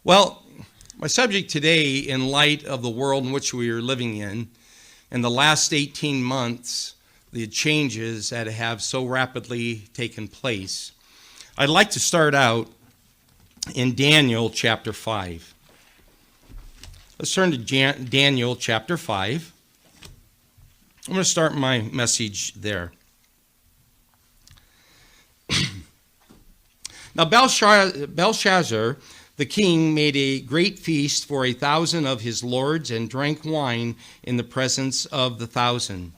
Well, my subject today, in light of the world in which we are living in the last 18 months, the changes that have so rapidly taken place, I'd like to start out in Daniel chapter 5. Let's turn to Daniel chapter 5. I'm going to start my message there. Now Belshazzar, the king, made a great feast for 1,000 of his lords and drank wine in the presence of the 1,000.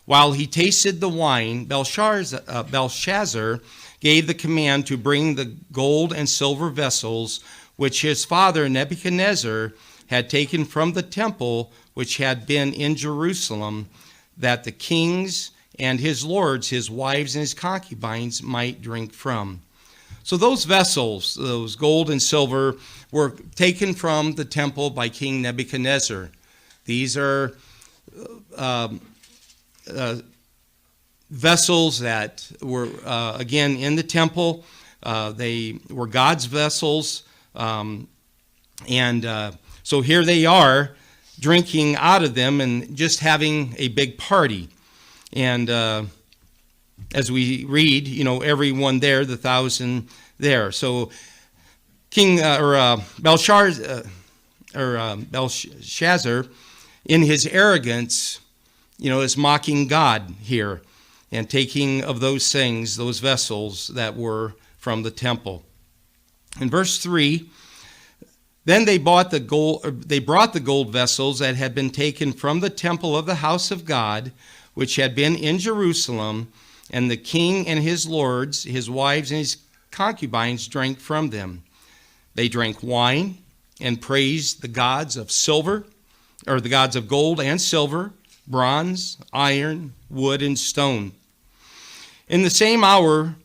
While he tasted the wine, Belshazzar gave the command to bring the gold and silver vessels which his father Nebuchadnezzar had taken from the temple which had been in Jerusalem, that the kings and his lords, his wives, and his concubines might drink from. So those vessels, those gold and silver, were taken from the temple by King Nebuchadnezzar. These are vessels that were, again, in the temple. They were God's vessels. So here they are, drinking out of them and just having a big party. And as we read, everyone there, the 1,000 there. So King Belshazzar, in his arrogance, is mocking God here and taking of those things, those vessels that were from the temple. In verse 3, then they brought the gold vessels that had been taken from the temple of the house of God, which had been in Jerusalem, and the king and his lords, his wives, and his concubines drank from them. They drank wine and praised the gods of silver, or the gods of gold and silver, bronze, iron, wood, and stone. In the same hour,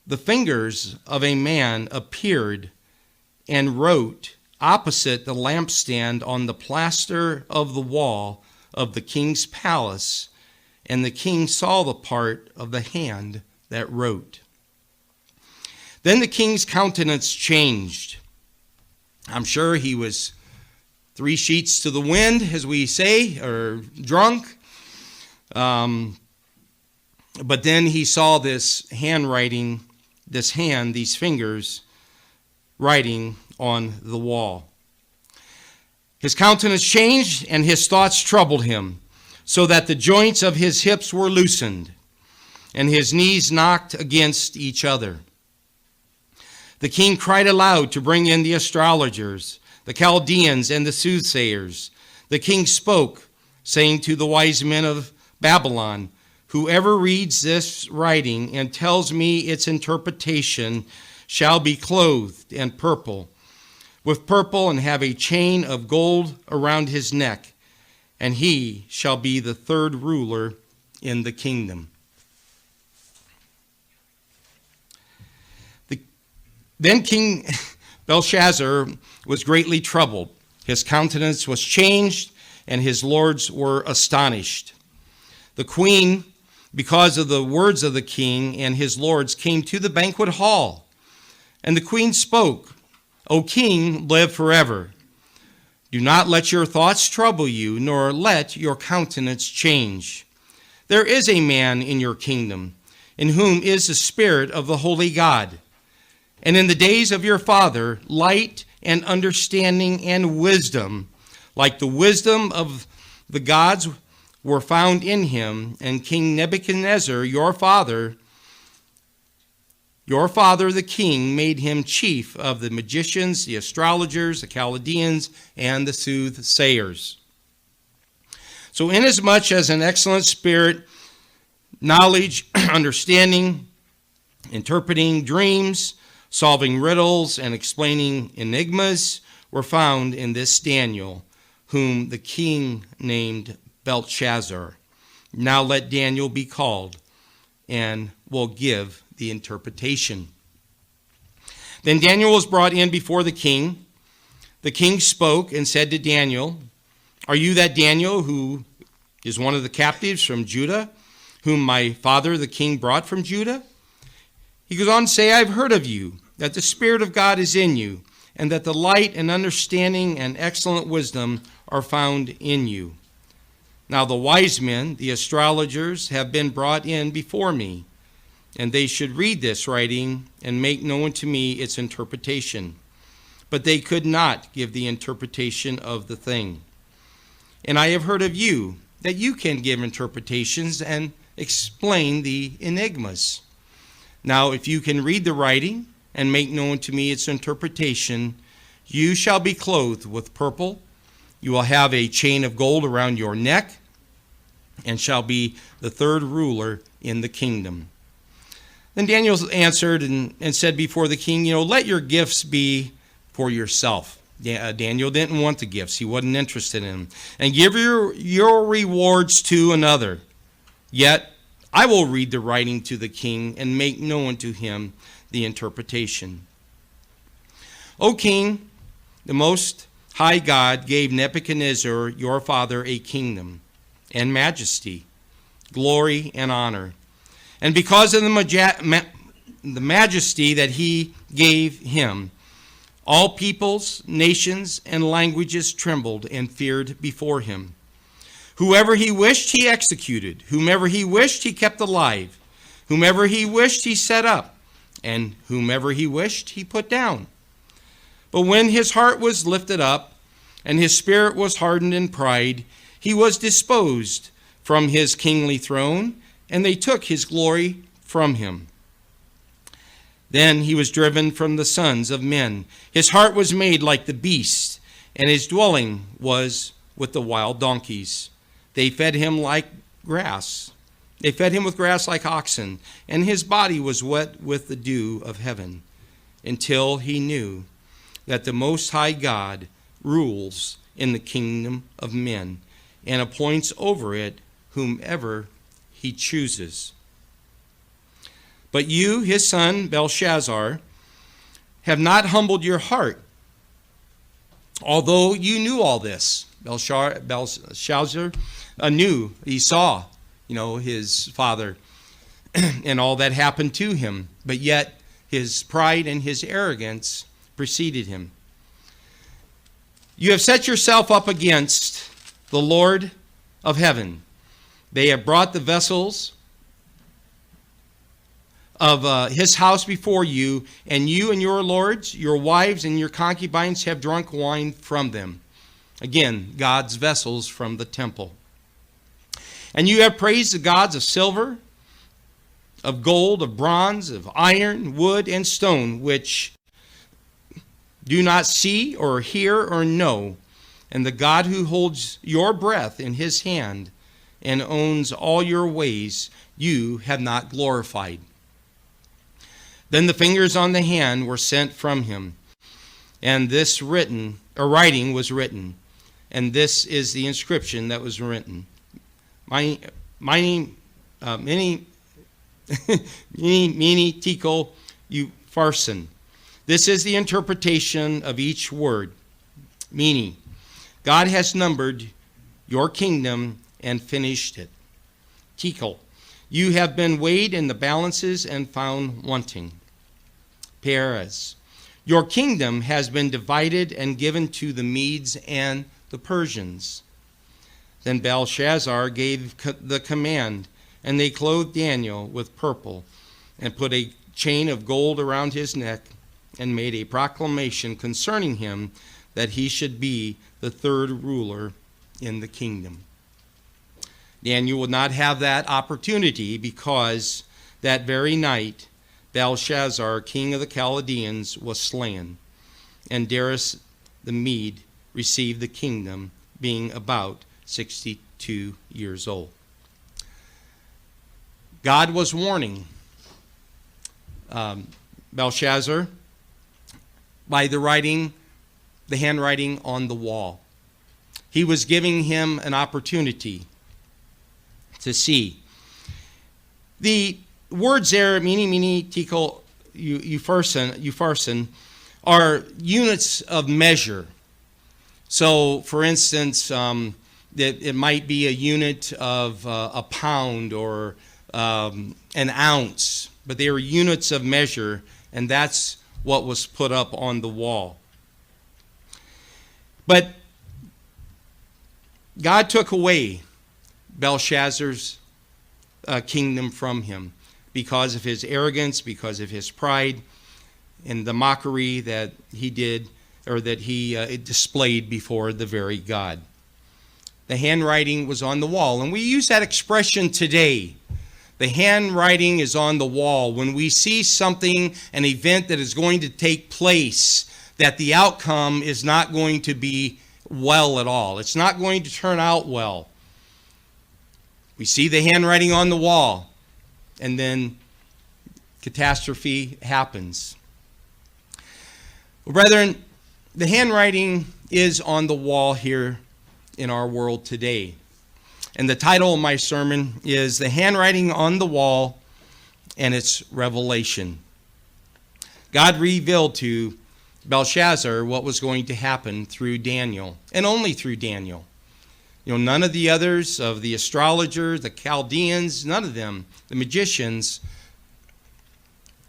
the fingers of a man appeared and wrote opposite the lampstand on the plaster of the wall of the king's palace, and the king saw the part of the hand that wrote. Then the king's countenance changed. I'm sure he was 3 sheets to the wind, as we say, or drunk. But then he saw this handwriting, these fingers writing on the wall. His countenance changed, and his thoughts troubled him, so that the joints of his hips were loosened, and his knees knocked against each other. The king cried aloud to bring in the astrologers, the Chaldeans, and the soothsayers. The king spoke, saying to the wise men of Babylon, "Whoever reads this writing and tells me its interpretation shall be clothed in purple, with purple, and have a chain of gold around his neck, and he shall be the third ruler in the kingdom." Then King Belshazzar was greatly troubled. His countenance was changed, and his lords were astonished. The queen, because of the words of the king and his lords, came to the banquet hall. And the queen spoke, "O king, live forever. Do not let your thoughts trouble you, nor let your countenance change. There is a man in your kingdom, in whom is the spirit of the holy God. And in the days of your father, light and understanding and wisdom, like the wisdom of the gods, were found in him. And King Nebuchadnezzar, your father the king, made him chief of the magicians, the astrologers, the Chaldeans, and the soothsayers. So inasmuch as an excellent spirit, knowledge, understanding, interpreting dreams, solving riddles, and explaining enigmas were found in this Daniel, whom the king named Belshazzar. Now let Daniel be called, and will give the interpretation." Then Daniel was brought in before the king. The king spoke and said to Daniel, "Are you that Daniel who is one of the captives from Judah, whom my father the king brought from Judah?" He goes on to say, "I've heard of you, that the Spirit of God is in you, and that the light and understanding and excellent wisdom are found in you. Now the wise men, the astrologers, have been brought in before me, and they should read this writing and make known to me its interpretation. But they could not give the interpretation of the thing. And I have heard of you, that you can give interpretations and explain the enigmas. Now, if you can read the writing and make known to me its interpretation, you shall be clothed with purple. You will have a chain of gold around your neck, and shall be the third ruler in the kingdom. Then Daniel answered and said before the king, let your gifts be for yourself. Daniel didn't want the gifts. He wasn't interested in them. And give your rewards to another. Yet I will read the writing to the king and make known to him the interpretation. O king, the Most High God gave Nebuchadnezzar, your father, a kingdom and majesty, glory and honor. And because of the majesty that he gave him, all peoples, nations, and languages trembled and feared before him. Whoever he wished, he executed. Whomever he wished, he kept alive. Whomever he wished, he set up. And whomever he wished, he put down. But when his heart was lifted up, and his spirit was hardened in pride, he was disposed from his kingly throne, and they took his glory from him. Then he was driven from the sons of men. His heart was made like the beast, and his dwelling was with the wild donkeys. They fed him like grass. They fed him with grass like oxen, and his body was wet with the dew of heaven, until he knew that the Most High God rules in the kingdom of men, and appoints over it whomever he chooses. But you, his son Belshazzar, have not humbled your heart, although you knew all this. Belshazzar knew, he saw, his father and all that happened to him, but yet his pride and his arrogance preceded him. You have set yourself up against the Lord of heaven. They have brought the vessels of his house before you, and you and your lords, your wives, and your concubines have drunk wine from them. Again, God's vessels from the temple. And you have praised the gods of silver, of gold, of bronze, of iron, wood, and stone, which do not see or hear or know. And the God who holds your breath in his hand and owns all your ways, you have not glorified. Then the fingers on the hand were sent from him, and this writing was written, and this is the inscription that was written. Mene, Tekel, Upharsin. This is the interpretation of each word. Meaning, God has numbered your kingdom and finished it. Tekel, you have been weighed in the balances and found wanting. Perez, your kingdom has been divided and given to the Medes and the Persians. Then Belshazzar gave the command, and they clothed Daniel with purple and put a chain of gold around his neck and made a proclamation concerning him that he should be the third ruler in the kingdom. Daniel would not have that opportunity because that very night Belshazzar, king of the Chaldeans, was slain, and Darius the Mede received the kingdom, being about 62 years old. God was warning Belshazzar by the handwriting on the wall. He was giving him an opportunity to see. The words there, mene, tekel, upharsin, are units of measure. So, for instance, it might be a unit of a pound or an ounce, but they were units of measure, and that's what was put up on the wall. But God took away Belshazzar's kingdom from him because of his arrogance, because of his pride, and the mockery that he did, or that he displayed before the very God. The handwriting was on the wall, and we use that expression today. The handwriting is on the wall. When we see something, an event that is going to take place, that the outcome is not going to be well at all. It's not going to turn out well. We see the handwriting on the wall, and then catastrophe happens. Well, brethren, the handwriting is on the wall here in our world today. And the title of my sermon is The Handwriting on the Wall and Its Revelation. God revealed to Belshazzar what was going to happen through Daniel, and only through Daniel. None of the others, of the astrologers, the Chaldeans, none of them, the magicians,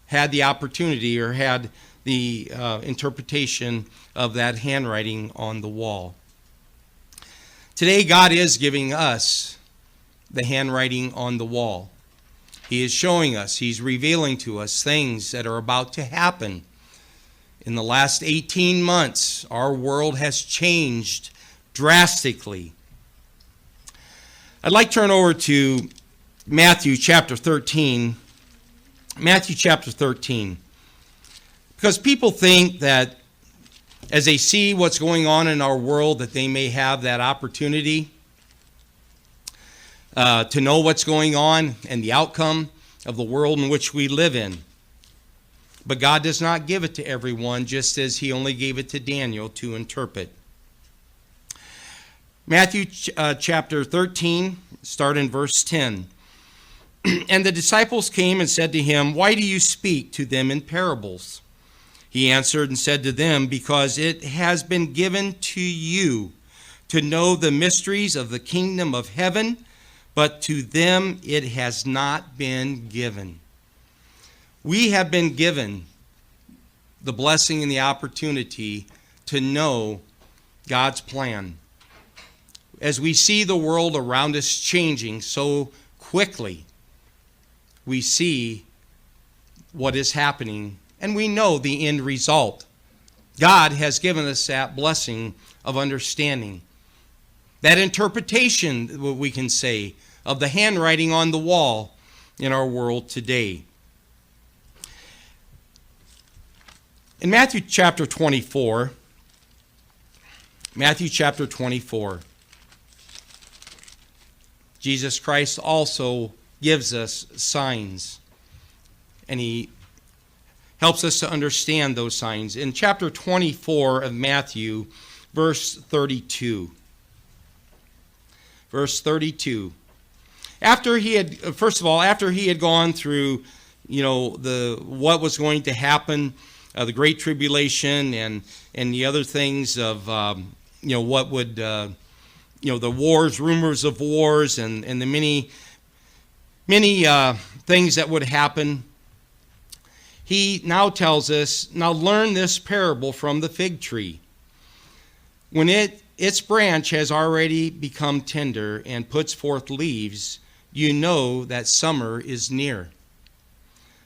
had the opportunity or had the interpretation of that handwriting on the wall. Today, God is giving us the handwriting on the wall. He is showing us, He's revealing to us things that are about to happen. In the last 18 months, our world has changed drastically. I'd like to turn over to Matthew chapter 13. Matthew chapter 13. Because people think that as they see what's going on in our world, that they may have that opportunity to know what's going on and the outcome of the world in which we live in. But God does not give it to everyone, just as He only gave it to Daniel to interpret. Matthew chapter 13, start in verse 10. And the disciples came and said to Him, "Why do you speak to them in parables?" He answered and said to them, "Because it has been given to you to know the mysteries of the kingdom of heaven, but to them it has not been given." We have been given the blessing and the opportunity to know God's plan. As we see the world around us changing so quickly, we see what is happening, and we know the end result. God has given us that blessing of understanding, that interpretation, what we can say, of the handwriting on the wall in our world today. In Matthew chapter 24, Jesus Christ also gives us signs, and He helps us to understand those signs. In chapter 24 of Matthew, verse 32. Verse 32. After he had gone through, what was going to happen, the Great Tribulation and the other things of, what would, the wars, rumors of wars, and the many things that would happen, He now tells us, "Now learn this parable from the fig tree. When its branch has already become tender and puts forth leaves, you know that summer is near.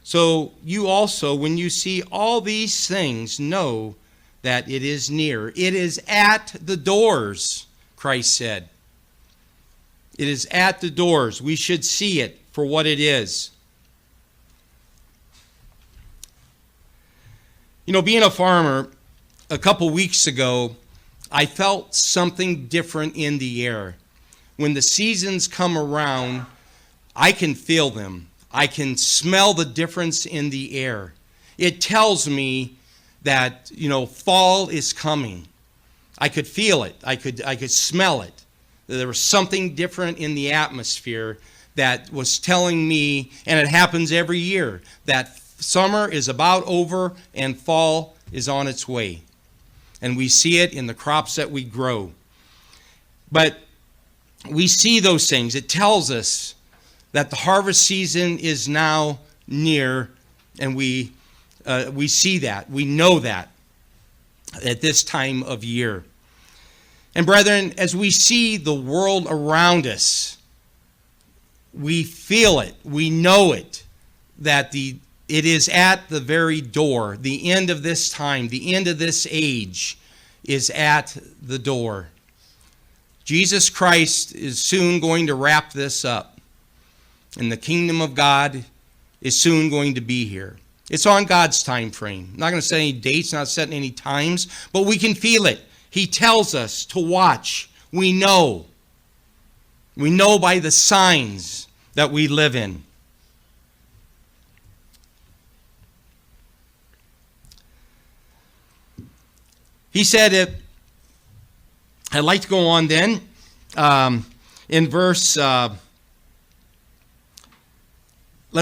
So you also, when you see all these things, know that it is near. It is at the doors," Christ said. It is at the doors. We should see it for what it is. Being a farmer, a couple weeks ago, I felt something different in the air. When the seasons come around, I can feel them. I can smell the difference in the air. It tells me that, fall is coming. I could feel it. I could smell it. There was something different in the atmosphere that was telling me, and it happens every year, that summer is about over and fall is on its way. And we see it in the crops that we grow. But we see those things. It tells us that the harvest season is now near, and we see that. We know that at this time of year. And brethren, as we see the world around us, we feel it, we know it, that it is at the very door. The end of this time, the end of this age is at the door. Jesus Christ is soon going to wrap this up, and the kingdom of God is soon going to be here. It's on God's time frame. I'm not going to set any dates, not setting any times, but we can feel it. He tells us to watch. We know. We know by the signs that we live in. He said, I'd like to go on then in verse, let's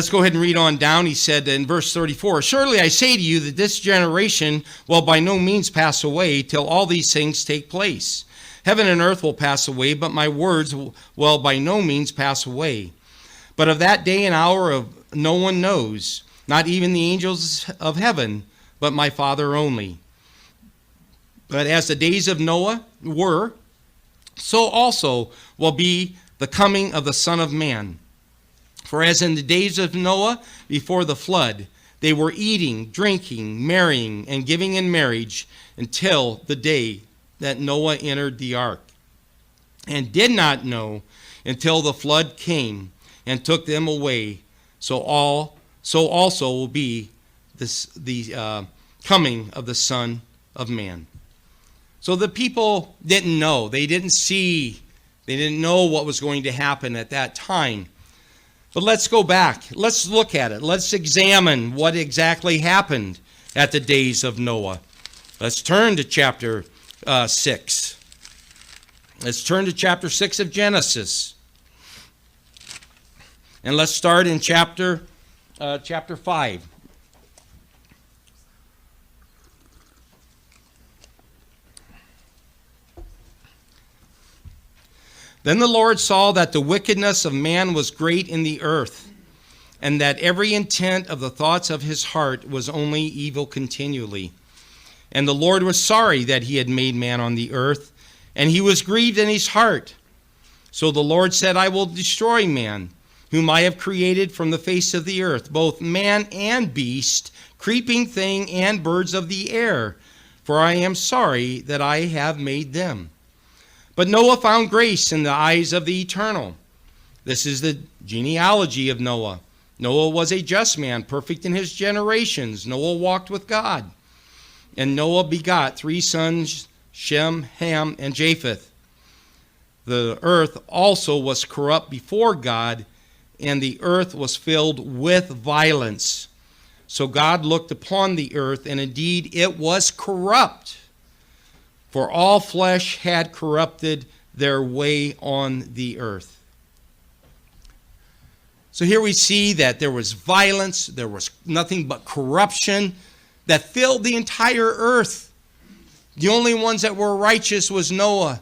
go ahead and read on down. He said in verse 34, surely I say to you that this generation will by no means pass away till all these things take place. Heaven and earth will pass away, but my words will by no means pass away. But of that day and hour of no one knows, not even the angels of heaven, but my Father only. But as the days of Noah were, so also will be the coming of the Son of Man. For as in the days of Noah before the flood, they were eating, drinking, marrying, and giving in marriage until the day that Noah entered the ark, and did not know until the flood came and took them away. So also will be the coming of the Son of Man. So the people didn't know. They didn't see. They didn't know what was going to happen at that time. But let's go back. Let's look at it. Let's examine what exactly happened at the days of Noah. Let's turn to chapter 6. Let's turn to chapter 6 of Genesis. And let's start in chapter 5. Then the Lord saw that the wickedness of man was great in the earth, and that every intent of the thoughts of his heart was only evil continually. And the Lord was sorry that he had made man on the earth, and he was grieved in his heart. So the Lord said, I will destroy man, whom I have created from the face of the earth, both man and beast, creeping thing and birds of the air, for I am sorry that I have made them. But Noah found grace in the eyes of the Eternal. This is the genealogy of Noah. Noah was a just man, perfect in his generations. Noah walked with God. And Noah begot 3 sons, Shem, Ham, and Japheth. The earth also was corrupt before God, and the earth was filled with violence. So God looked upon the earth, and indeed it was corrupt. For all flesh had corrupted their way on the earth. So here we see that there was violence, there was nothing but corruption that filled the entire earth. The only ones that were righteous was Noah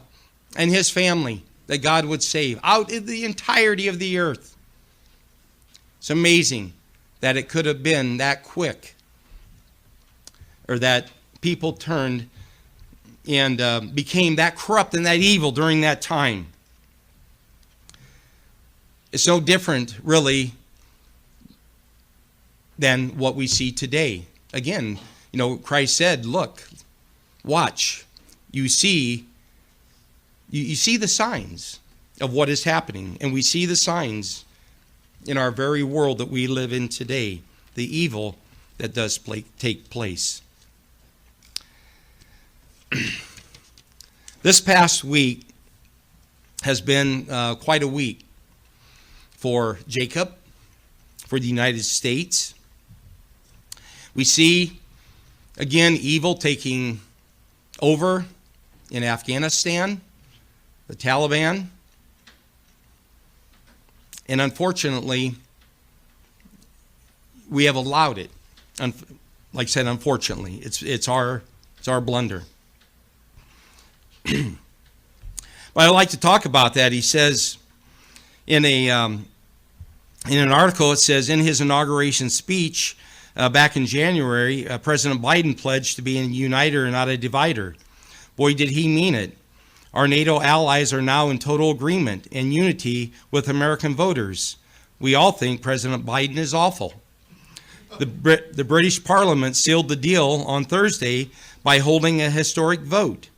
and his family that God would save out of the entirety of the earth. It's amazing that it could have been that quick, or that people turned and became that corrupt and that evil during that time. It's no different, really, than what we see today. Again, Christ said, look, watch. You see the signs of what is happening. And we see the signs in our very world that we live in today, the evil that does take place. This past week has been quite a week for Jacob, for the United States. We see, again, evil taking over in Afghanistan, the Taliban. And unfortunately, we have allowed it. Like I said, unfortunately, it's our blunder. But I'd like to talk about that. He says in an article, it says, in his inauguration speech back in January, President Biden pledged to be a uniter and not a divider. Boy, did he mean it. Our NATO allies are now in total agreement and unity with American voters. We all think President Biden is awful. The British Parliament sealed the deal on Thursday by holding a historic vote.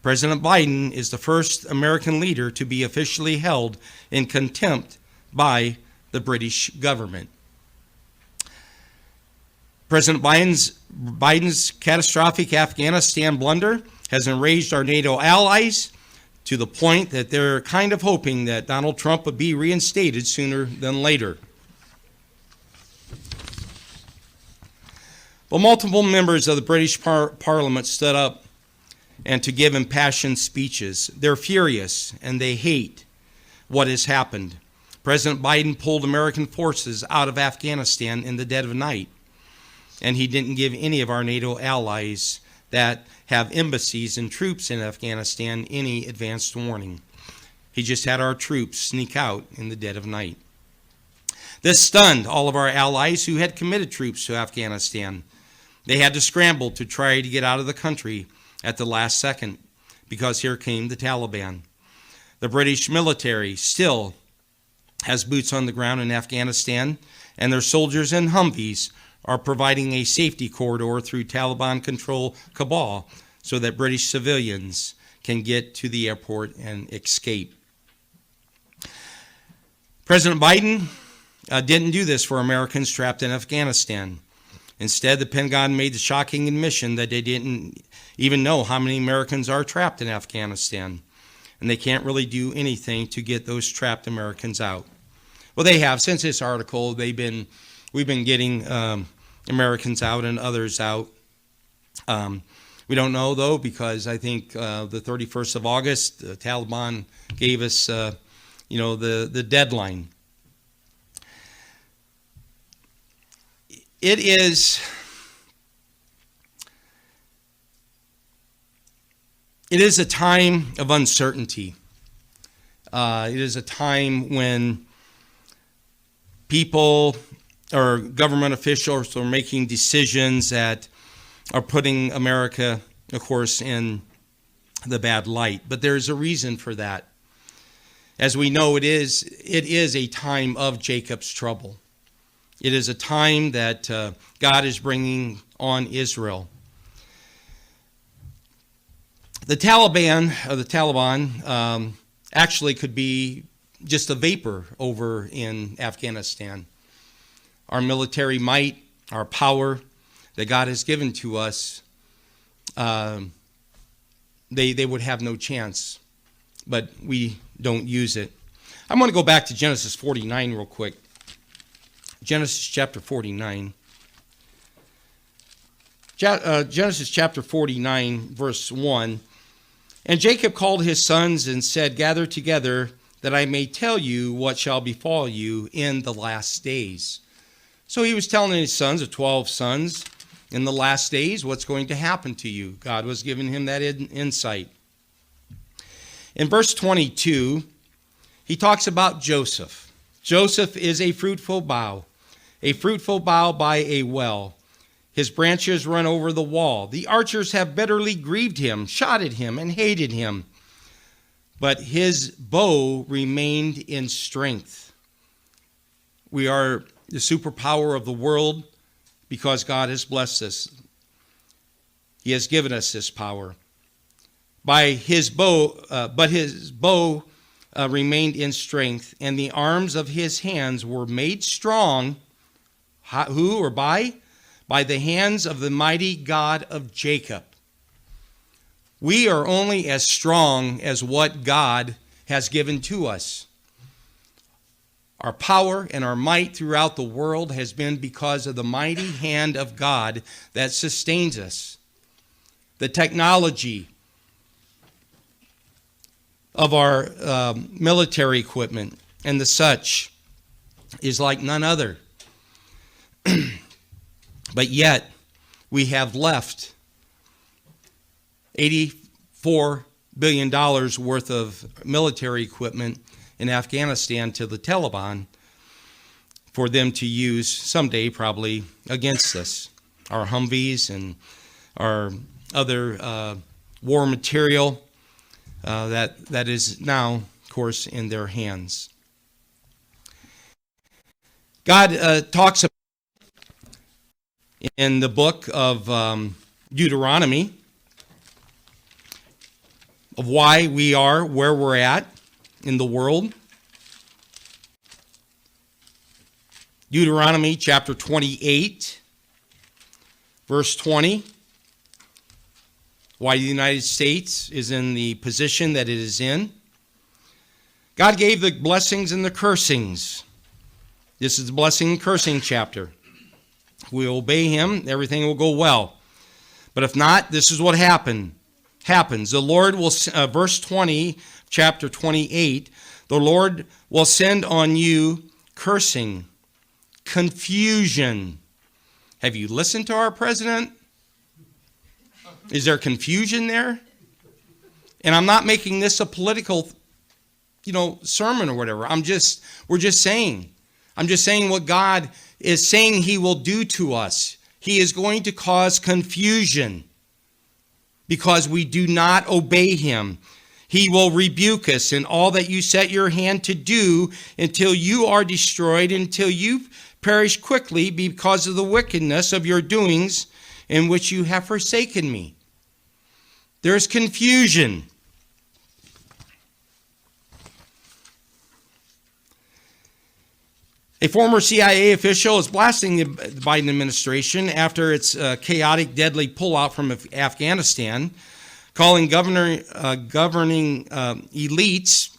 President Biden is the first American leader to be officially held in contempt by the British government. President Biden's catastrophic Afghanistan blunder has enraged our NATO allies to the point that they're kind of hoping that Donald Trump would be reinstated sooner than later. Well, multiple members of the British Parliament stood up and to give impassioned speeches. They're furious and they hate what has happened. President Biden pulled American forces out of Afghanistan in the dead of night, and he didn't give any of our NATO allies that have embassies and troops in Afghanistan any advanced warning. He just had our troops sneak out in the dead of night. This stunned all of our allies who had committed troops to Afghanistan. They had to scramble to try to get out of the country at the last second because here came the Taliban. The British military still has boots on the ground in Afghanistan, and their soldiers in Humvees are providing a safety corridor through Taliban-controlled Kabul so that British civilians can get to the airport and escape. President Biden didn't do this for Americans trapped in Afghanistan. Instead, the Pentagon made the shocking admission that they didn't even know how many Americans are trapped in Afghanistan, and they can't really do anything to get those trapped Americans out. Well, they have. Since this article, we've been getting Americans out and others out. We don't know, though, because I think the 31st of August, the Taliban gave us, the deadline. It is a time of uncertainty. It is a time when people or government officials are making decisions that are putting America, of course, in the bad light. But there's a reason for that. As we know, it is a time of Jacob's trouble. It is a time that God is bringing on Israel. The Taliban actually could be just a vapor over in Afghanistan. Our military might, our power that God has given to us, they would have no chance, but we don't use it. I'm going to go back to Genesis 49 real quick. Genesis chapter 49. Genesis chapter 49, verse 1. And Jacob called his sons and said, "Gather together, that I may tell you what shall befall you in the last days." So he was telling his sons, the 12 sons, in the last days, what's going to happen to you. God was giving him that insight. In verse 22, he talks about Joseph. Joseph is a fruitful bough by a well. His branches run over the wall. The archers have bitterly grieved him, shot at him, and hated him. But his bow remained in strength. We are the superpower of the world because God has blessed us. He has given us this power. But his bow remained in strength, and the arms of his hands were made strong. Who or by? By the hands of the mighty God of Jacob. We are only as strong as what God has given to us. Our power and our might throughout the world has been because of the mighty hand of God that sustains us. The technology of our military equipment and the such is like none other. But yet, we have left $84 billion worth of military equipment in Afghanistan to the Taliban for them to use someday probably against us. Our Humvees and our other war material that is now, of course, in their hands. God talks about in the book of Deuteronomy of why we are where we're at in the world. Deuteronomy chapter 28, verse 20. Why the United States is in the position that it is in. God gave the blessings and the cursings. This is the blessing and cursing chapter. If we obey him, everything will go well. But if not, this is what happens. The Lord will, verse 20, chapter 28, the Lord will send on you cursing, confusion. Have you listened to our president? Is there confusion there? And I'm not making this a political, sermon or whatever. I'm just saying what God is saying he will do to us. He is going to cause confusion because we do not obey him. He will rebuke us in all that you set your hand to do until you are destroyed, until you perish quickly because of the wickedness of your doings in which you have forsaken me. There's confusion. A former CIA official is blasting the Biden administration after its chaotic, deadly pullout from Afghanistan, calling governing elites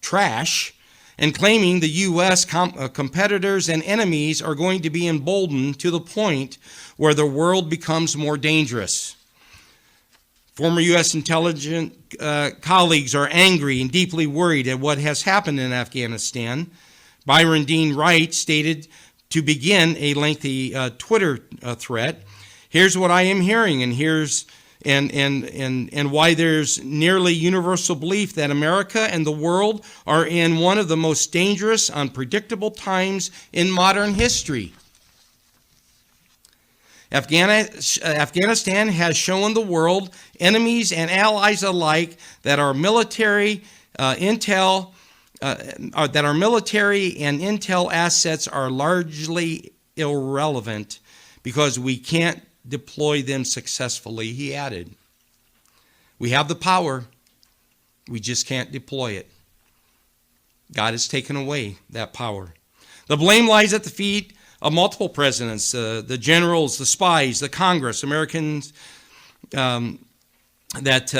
trash, and claiming the U.S. competitors and enemies are going to be emboldened to the point where the world becomes more dangerous. Former U.S. intelligence colleagues are angry and deeply worried at what has happened in Afghanistan. Byron Dean Wright stated to begin a lengthy Twitter thread, "Here's what I am hearing, and here's and why there's nearly universal belief that America and the world are in one of the most dangerous, unpredictable times in modern history. Afghanistan has shown the world, enemies and allies alike, that our military and intel assets are largely irrelevant because we can't deploy them successfully," he added. "We have the power, we just can't deploy it. God has taken away that power. The blame lies at the feet of multiple presidents, the generals, the spies, the Congress, Americans, that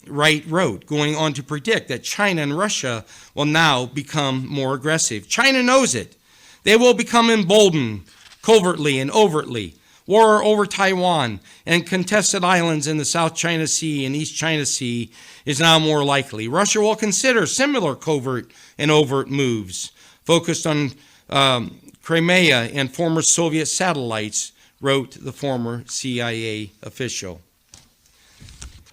Wright wrote, going on to predict that China and Russia will now become more aggressive. China knows it. They will become emboldened covertly and overtly. War over Taiwan and contested islands in the South China Sea and East China Sea is now more likely. Russia will consider similar covert and overt moves focused on Crimea and former Soviet satellites, wrote the former CIA official.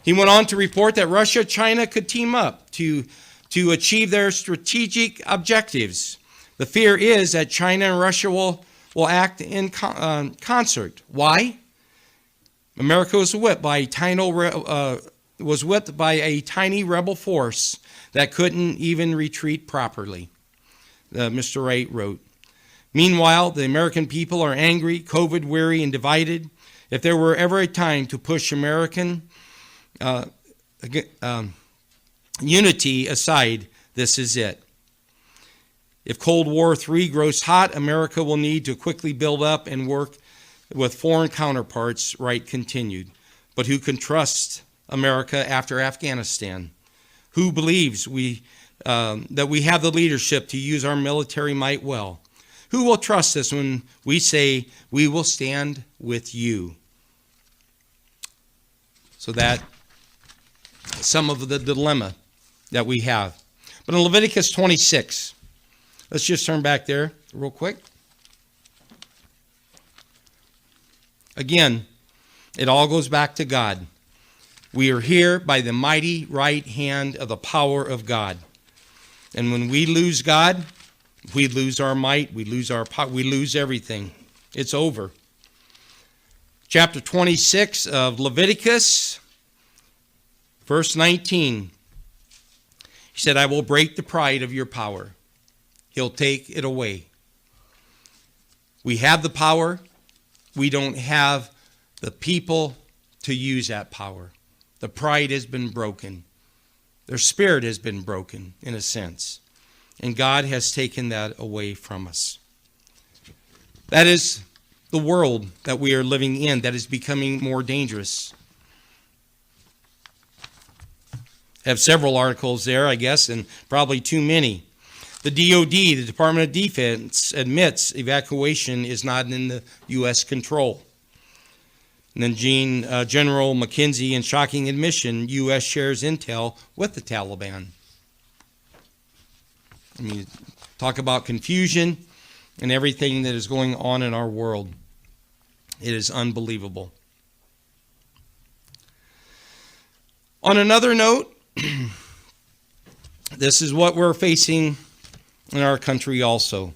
He went on to report that Russia and China could team up to achieve their strategic objectives. The fear is that China and Russia will act in concert. Why? America was whipped by a tiny rebel force that couldn't even retreat properly, Mr. Wright wrote. Meanwhile, the American people are angry, COVID-weary, and divided. If there were ever a time to push American unity aside, this is it. If Cold War III grows hot, America will need to quickly build up and work with foreign counterparts, Wright continued. But who can trust America after Afghanistan? Who believes that we have the leadership to use our military might well? Who will trust us when we say we will stand with you? So that some of the dilemma that we have. But in Leviticus 26, let's just turn back there real quick. Again, it all goes back to God. We are here by the mighty right hand of the power of God. And when we lose God, we lose our might, we lose our power, we lose everything. It's over. Chapter 26 of Leviticus, verse 19. He said, I will break the pride of your power. He'll take it away. We have the power. We don't have the people to use that power. The pride has been broken. Their spirit has been broken, in a sense. And God has taken that away from us. That is the world that we are living in that is becoming more dangerous. I have several articles there, I guess, and probably too many. The DOD, the Department of Defense, admits evacuation is not in the U.S. control. And then General McKenzie, in shocking admission, U.S. shares intel with the Taliban. I mean, talk about confusion and everything that is going on in our world. It is unbelievable. On another note, this is what we're facing in our country also.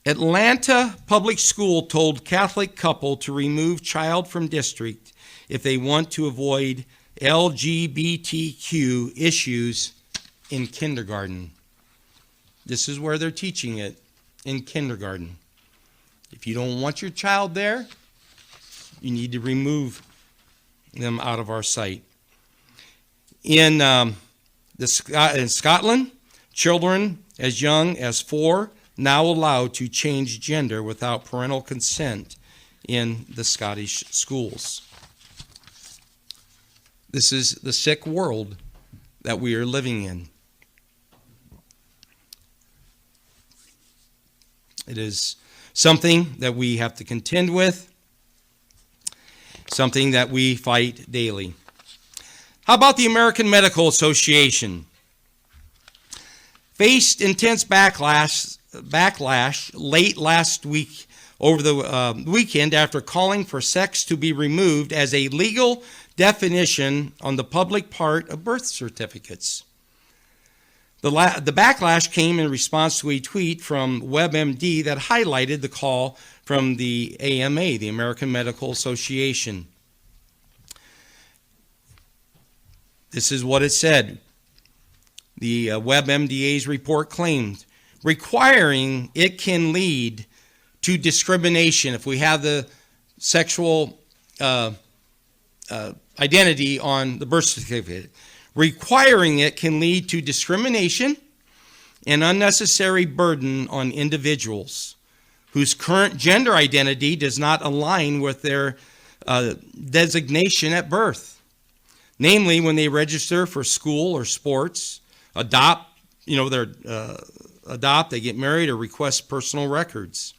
Atlanta Public School told Catholic couple to remove child from district if they want to avoid LGBTQ issues in kindergarten. This is where they're teaching it, in kindergarten. If you don't want your child there, you need to remove them out of our sight. In Scotland, children as young as 4 now allowed to change gender without parental consent in the Scottish schools. This is the sick world that we are living in. It is something that we have to contend with, something that we fight daily. How about the American Medical Association? Faced intense backlash late last week over the weekend after calling for sex to be removed as a legal definition on the public part of birth certificates. The backlash came in response to a tweet from WebMD that highlighted the call from the AMA, the American Medical Association. This is what it said. The WebMDA's report claimed requiring it can lead to discrimination if we have the sexual identity on the birth certificate. Requiring it can lead to discrimination and unnecessary burden on individuals whose current gender identity does not align with their designation at birth. Namely, when they register for school or sports, adopt, they get married, or request personal records.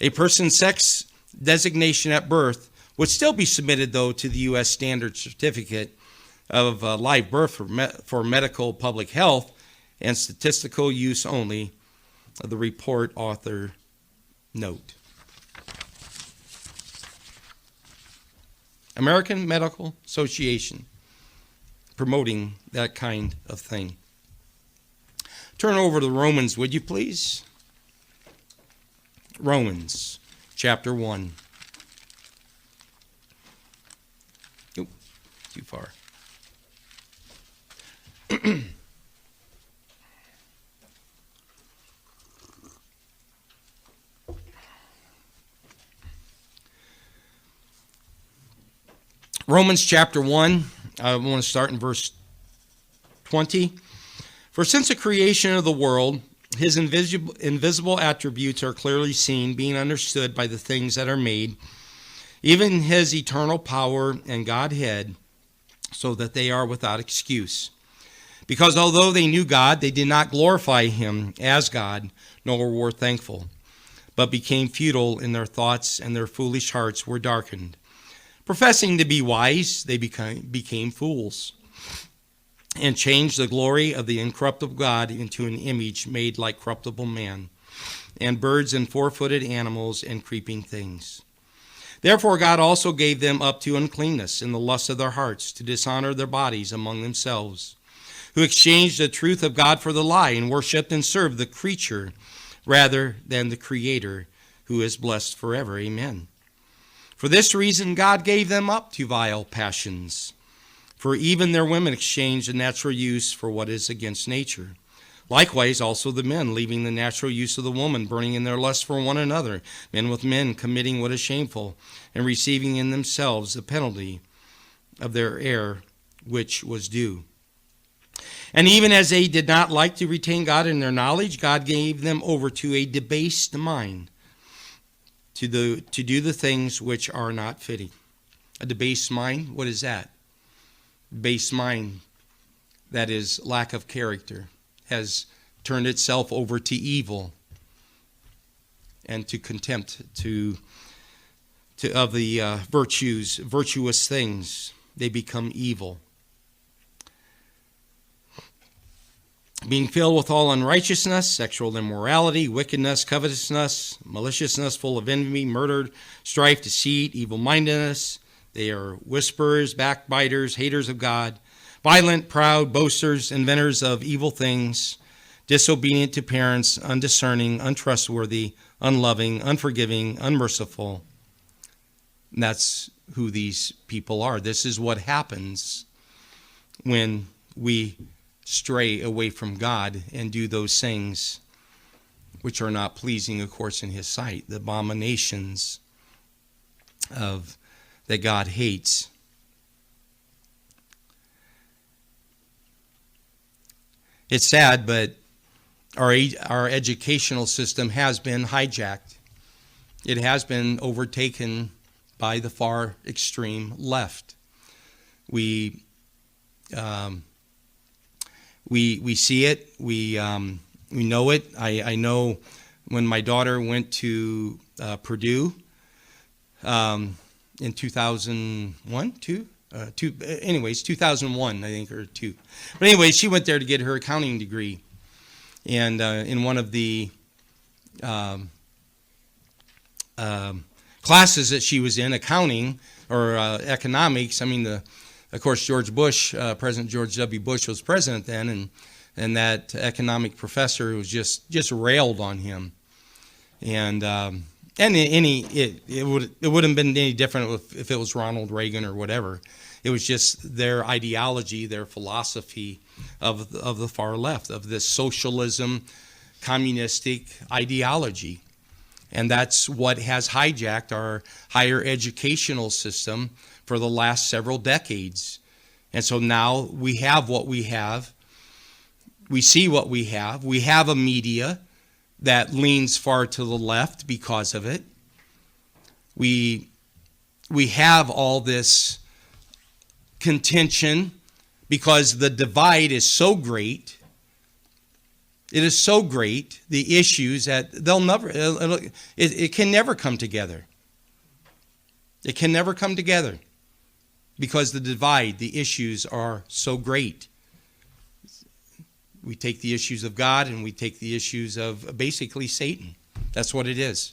A person's sex designation at birth would still be submitted, though, to the U.S. Standard Certificate of Live Birth for medical public health and statistical use only, the report author note. American Medical Association promoting that kind of thing. Turn over to Romans, would you please? Romans chapter 1. Oop, too far. Romans chapter 1, I want to start in verse 20. For since the creation of the world, his invisible attributes are clearly seen, being understood by the things that are made, even his eternal power and Godhead, so that they are without excuse. Because although they knew God, they did not glorify him as God, nor were thankful, but became futile in their thoughts, and their foolish hearts were darkened. Professing to be wise, they became fools, and changed the glory of the incorruptible God into an image made like corruptible man, and birds and four-footed animals and creeping things. Therefore God also gave them up to uncleanness in the lust of their hearts, to dishonor their bodies among themselves, who exchanged the truth of God for the lie, and worshipped and served the creature rather than the Creator, who is blessed forever. Amen. For this reason God gave them up to vile passions. For even their women exchanged the natural use for what is against nature. Likewise also the men, leaving the natural use of the woman, burning in their lust for one another, men with men committing what is shameful, and receiving in themselves the penalty of their error which was due. And even as they did not like to retain God in their knowledge, God gave them over to a debased mind, to do the things which are not fitting. A debased mind, what is that? Base mind, that is lack of character, has turned itself over to evil and to contempt of the virtuous things. They become evil. Being filled with all unrighteousness, sexual immorality, wickedness, covetousness, maliciousness, full of envy, murder, strife, deceit, evil-mindedness. They are whisperers, backbiters, haters of God, violent, proud, boasters, inventors of evil things, disobedient to parents, undiscerning, untrustworthy, unloving, unforgiving, unmerciful. And that's who these people are. This is what happens when we stray away from God and do those things which are not pleasing, of course, in his sight, the abominations that God hates. It's sad, but our educational system has been hijacked. It has been overtaken by the far extreme left. We see it. We know it. I know when my daughter went to Purdue in 2001, 2001, I think, or 2. But anyway, she went there to get her accounting degree. And in one of the classes that she was in, accounting or economics, of course, George Bush, President George W. Bush was president then, and that economic professor was just railed on him. And it wouldn't have been any different if it was Ronald Reagan or whatever. It was just their ideology, their philosophy of the far left, of this socialism, communistic ideology. And that's what has hijacked our higher educational system for the last several decades. And so now we have what we have. We see what we have. We have a media that leans far to the left because of it. We have all this contention because the divide is so great. It is so great, the issues, that it can never come together. It can never come together because the divide, the issues are so great. We take the issues of God and we take the issues of basically Satan. That's what it is.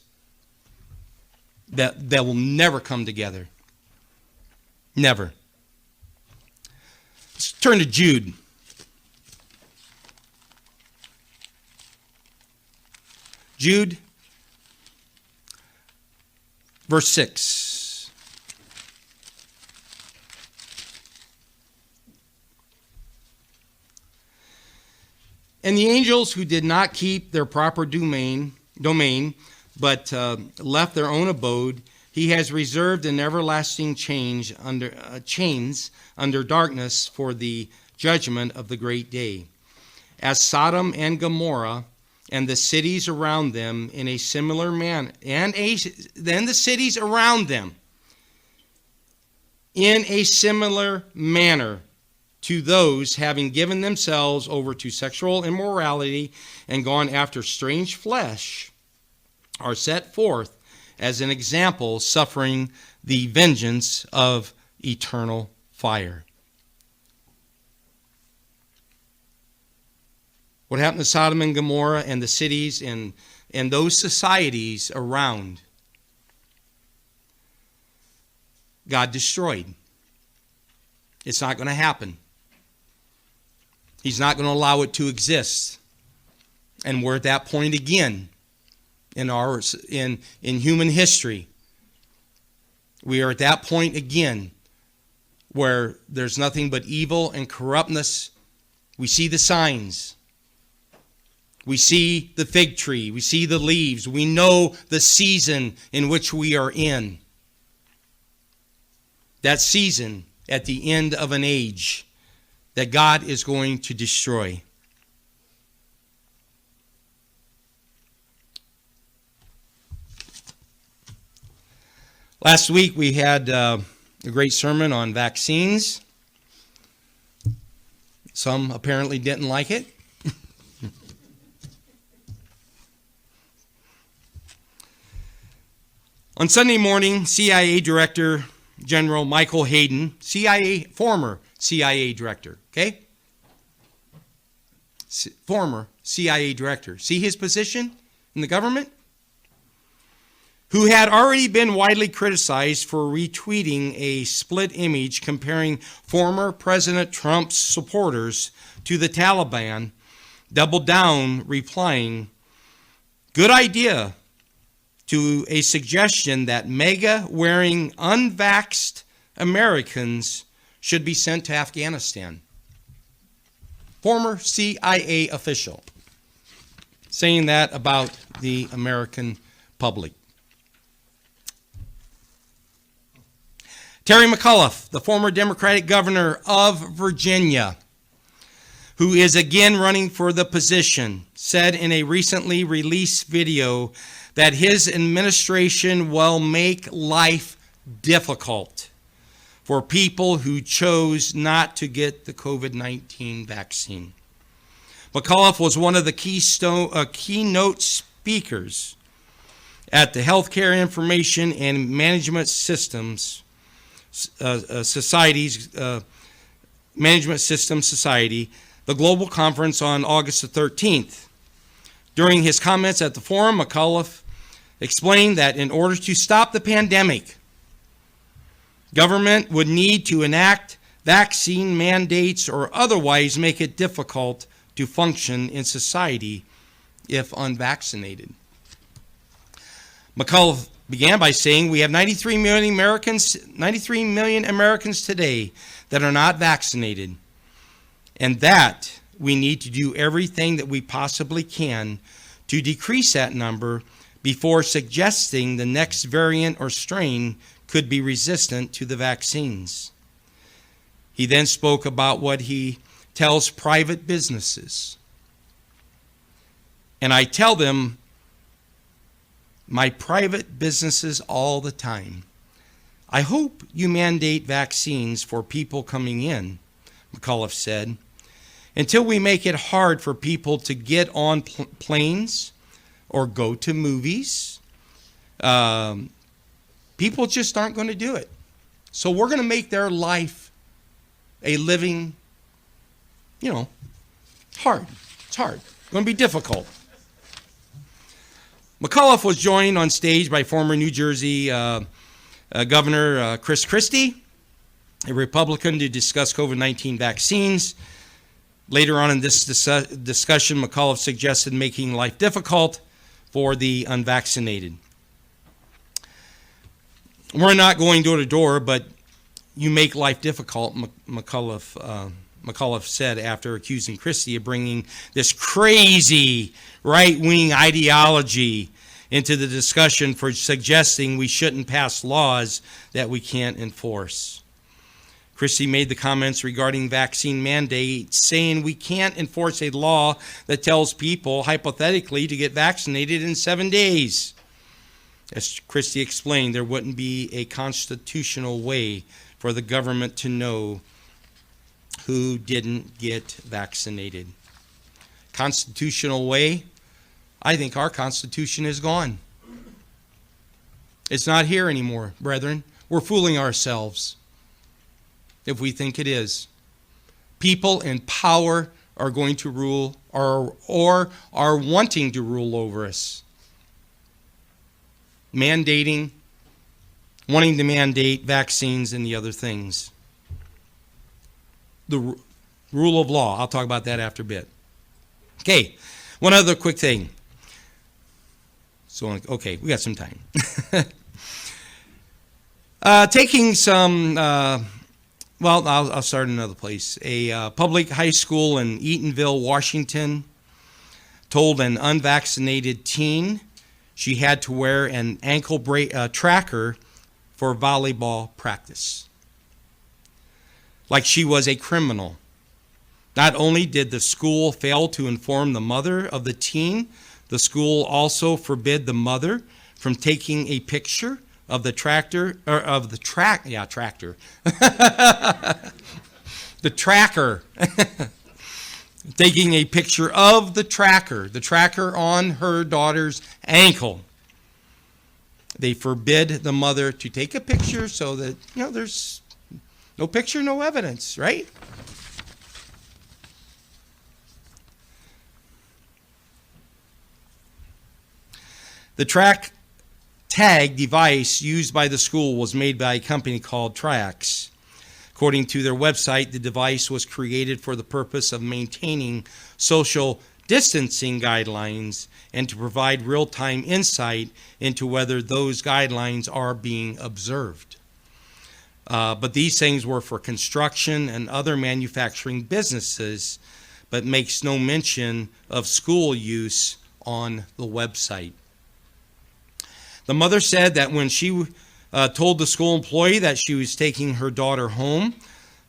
That will never come together. Never. Let's turn to Jude. Jude, verse 6. And the angels who did not keep their proper domain, but left their own abode, he has reserved in everlasting chains under darkness for the judgment of the great day. As Sodom and Gomorrah and the cities around them in a similar manner, then the cities around them in a similar manner to those having given themselves over to sexual immorality and gone after strange flesh, are set forth as an example, suffering the vengeance of eternal fire. What happened to Sodom and Gomorrah and the cities and those societies around? God destroyed. It's not going to happen. He's not going to allow it to exist. And we're at that point again in human history We are at that point again where there's nothing but evil and corruptness. We see the signs. We see the fig tree. We see the leaves. We know the season in which we are in. That season at the end of an age that God is going to destroy. Last week we had a great sermon on vaccines. Some apparently didn't like it. On Sunday morning, CIA Director General Michael Hayden, former CIA Director, okay? Former CIA Director. See his position in the government? Who had already been widely criticized for retweeting a split image comparing former President Trump's supporters to the Taliban, doubled down, replying, "Good idea," to a suggestion that MAGA-wearing unvaxxed Americans should be sent to Afghanistan. Former CIA official saying that about the American public. Terry McAuliffe, the former Democratic governor of Virginia, who is again running for the position, said in a recently released video that his administration will make life difficult for people who chose not to get the COVID-19 vaccine. McAuliffe was one of the keynote speakers at the Healthcare Information and Management Systems Management Systems Society, the global conference on August the 13th. During his comments at the forum, McAuliffe explained that in order to stop the pandemic, government would need to enact vaccine mandates or otherwise make it difficult to function in society if unvaccinated. McAuliffe began by saying we have 93 million Americans today that are not vaccinated, and that we need to do everything that we possibly can to decrease that number before suggesting the next variant or strain could be resistant to the vaccines. He then spoke about what he tells private businesses. And I tell them, my private businesses all the time, I hope you mandate vaccines for people coming in, McAuliffe said. Until we make it hard for people to get on planes or go to movies, people just aren't going to do it. So we're going to make their life a living, hard. It's hard. It's going to be difficult. McAuliffe was joined on stage by former New Jersey Governor Chris Christie, a Republican, to discuss COVID-19 vaccines. Later on in this discussion, McAuliffe suggested making life difficult for the unvaccinated. We're not going door to door, but you make life difficult, McAuliffe said after accusing Christie of bringing this crazy right-wing ideology into the discussion for suggesting we shouldn't pass laws that we can't enforce. Christie made the comments regarding vaccine mandates, saying we can't enforce a law that tells people, hypothetically, to get vaccinated in 7 days. As Christie explained, there wouldn't be a constitutional way for the government to know who didn't get vaccinated. Constitutional way? I think our Constitution is gone. It's not here anymore, brethren. We're fooling ourselves if we think it is. People in power are going to rule or are wanting to rule over us. Wanting to mandate vaccines and the other things. The rule of law. I'll talk about that after a bit. Okay, one other quick thing. So, okay, we got some time. Taking some, I'll start in another place. A public high school in Eatonville, Washington, told an unvaccinated teen she had to wear an ankle tracker for volleyball practice, like she was a criminal. Not only did the school fail to inform the mother of the teen, the school also forbid the mother from taking a picture of the tractor, or of the tractor. The tracker. Taking a picture of the tracker on her daughter's ankle. They forbid the mother to take a picture so that, there's no picture, no evidence, right? The track tag device used by the school was made by a company called Triax. According to their website, the device was created for the purpose of maintaining social distancing guidelines and to provide real-time insight into whether those guidelines are being observed. But these things were for construction and other manufacturing businesses, but makes no mention of school use on the website. The mother said that when she told the school employee that she was taking her daughter home,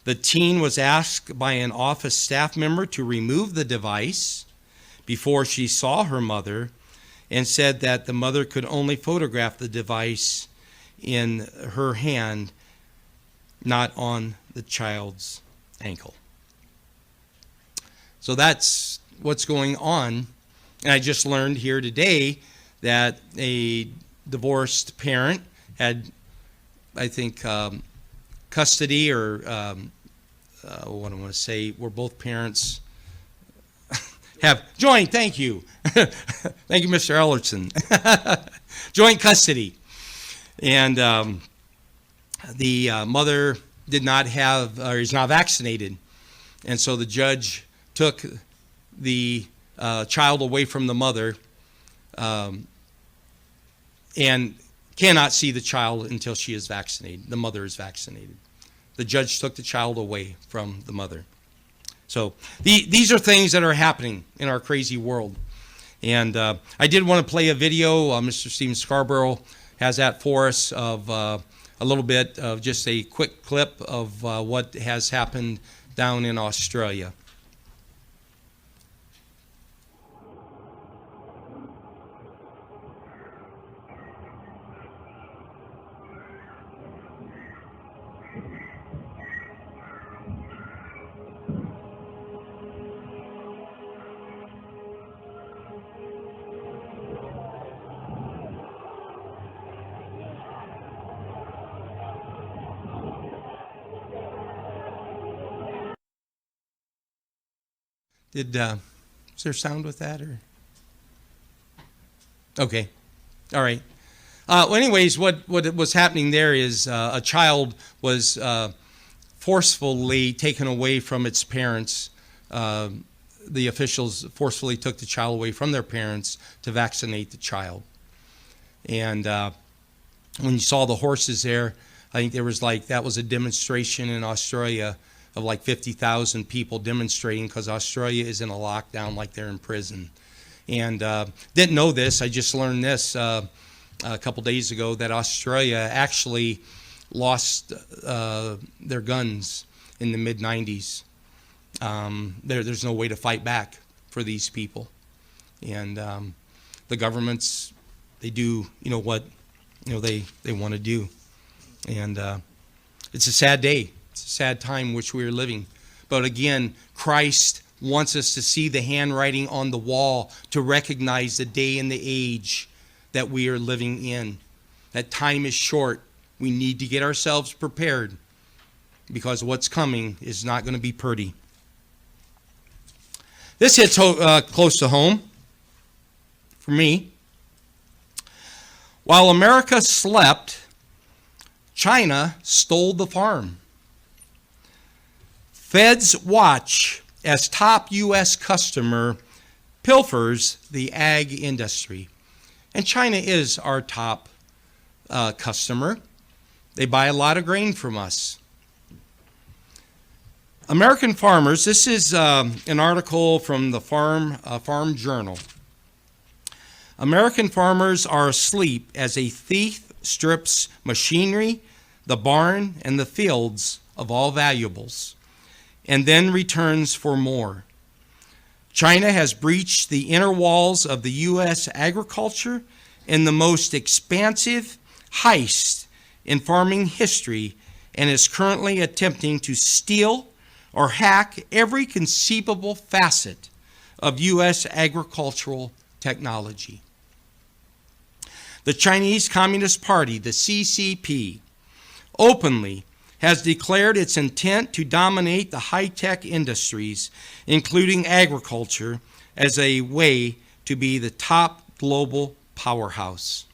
the teen was asked by an office staff member to remove the device before she saw her mother, and said that the mother could only photograph the device in her hand, not on the child's ankle. So that's what's going on. And I just learned here today that a divorced parent had, I think, custody, or what I want to say, where both parents have joint, thank you. Thank you, Mr. Ellerson. Joint custody. And the mother did not have, or is not vaccinated. And so the judge took the child away from the mother, and cannot see the child until she is vaccinated. The mother is vaccinated. The judge took the child away from the mother. So these are things that are happening in our crazy world. And I did want to play a video. Mr. Stephen Scarborough has that for us, of a little bit of just a quick clip of what has happened down in Australia. Is there sound with that, or? Okay, all right. Anyways, what was happening there is a child was forcefully taken away from its parents. The officials forcefully took the child away from their parents to vaccinate the child. And when you saw the horses there, I think there was that was a demonstration in Australia of 50,000 people demonstrating, because Australia is in a lockdown, like they're in prison. And didn't know this. I just learned this a couple days ago, that Australia actually lost their guns in the mid-90s. There's no way to fight back for these people. And the governments, they do what they want to do. And it's a sad day. It's a sad time which we are living. But again, Christ wants us to see the handwriting on the wall, to recognize the day and the age that we are living in. That time is short. We need to get ourselves prepared, because what's coming is not going to be pretty. This hits close to home for me. While America slept, China stole the farm. Feds watch as top U.S. customer pilfers the ag industry. And China is our top customer. They buy a lot of grain from us. American farmers, this is an article from the Farm Journal. American farmers are asleep as a thief strips machinery, the barn, and the fields of all valuables, and then returns for more. China has breached the inner walls of the U.S. agriculture in the most expansive heist in farming history and is currently attempting to steal or hack every conceivable facet of U.S. agricultural technology. The Chinese Communist Party, the CCP, openly has declared its intent to dominate the high-tech industries, including agriculture, as a way to be the top global powerhouse.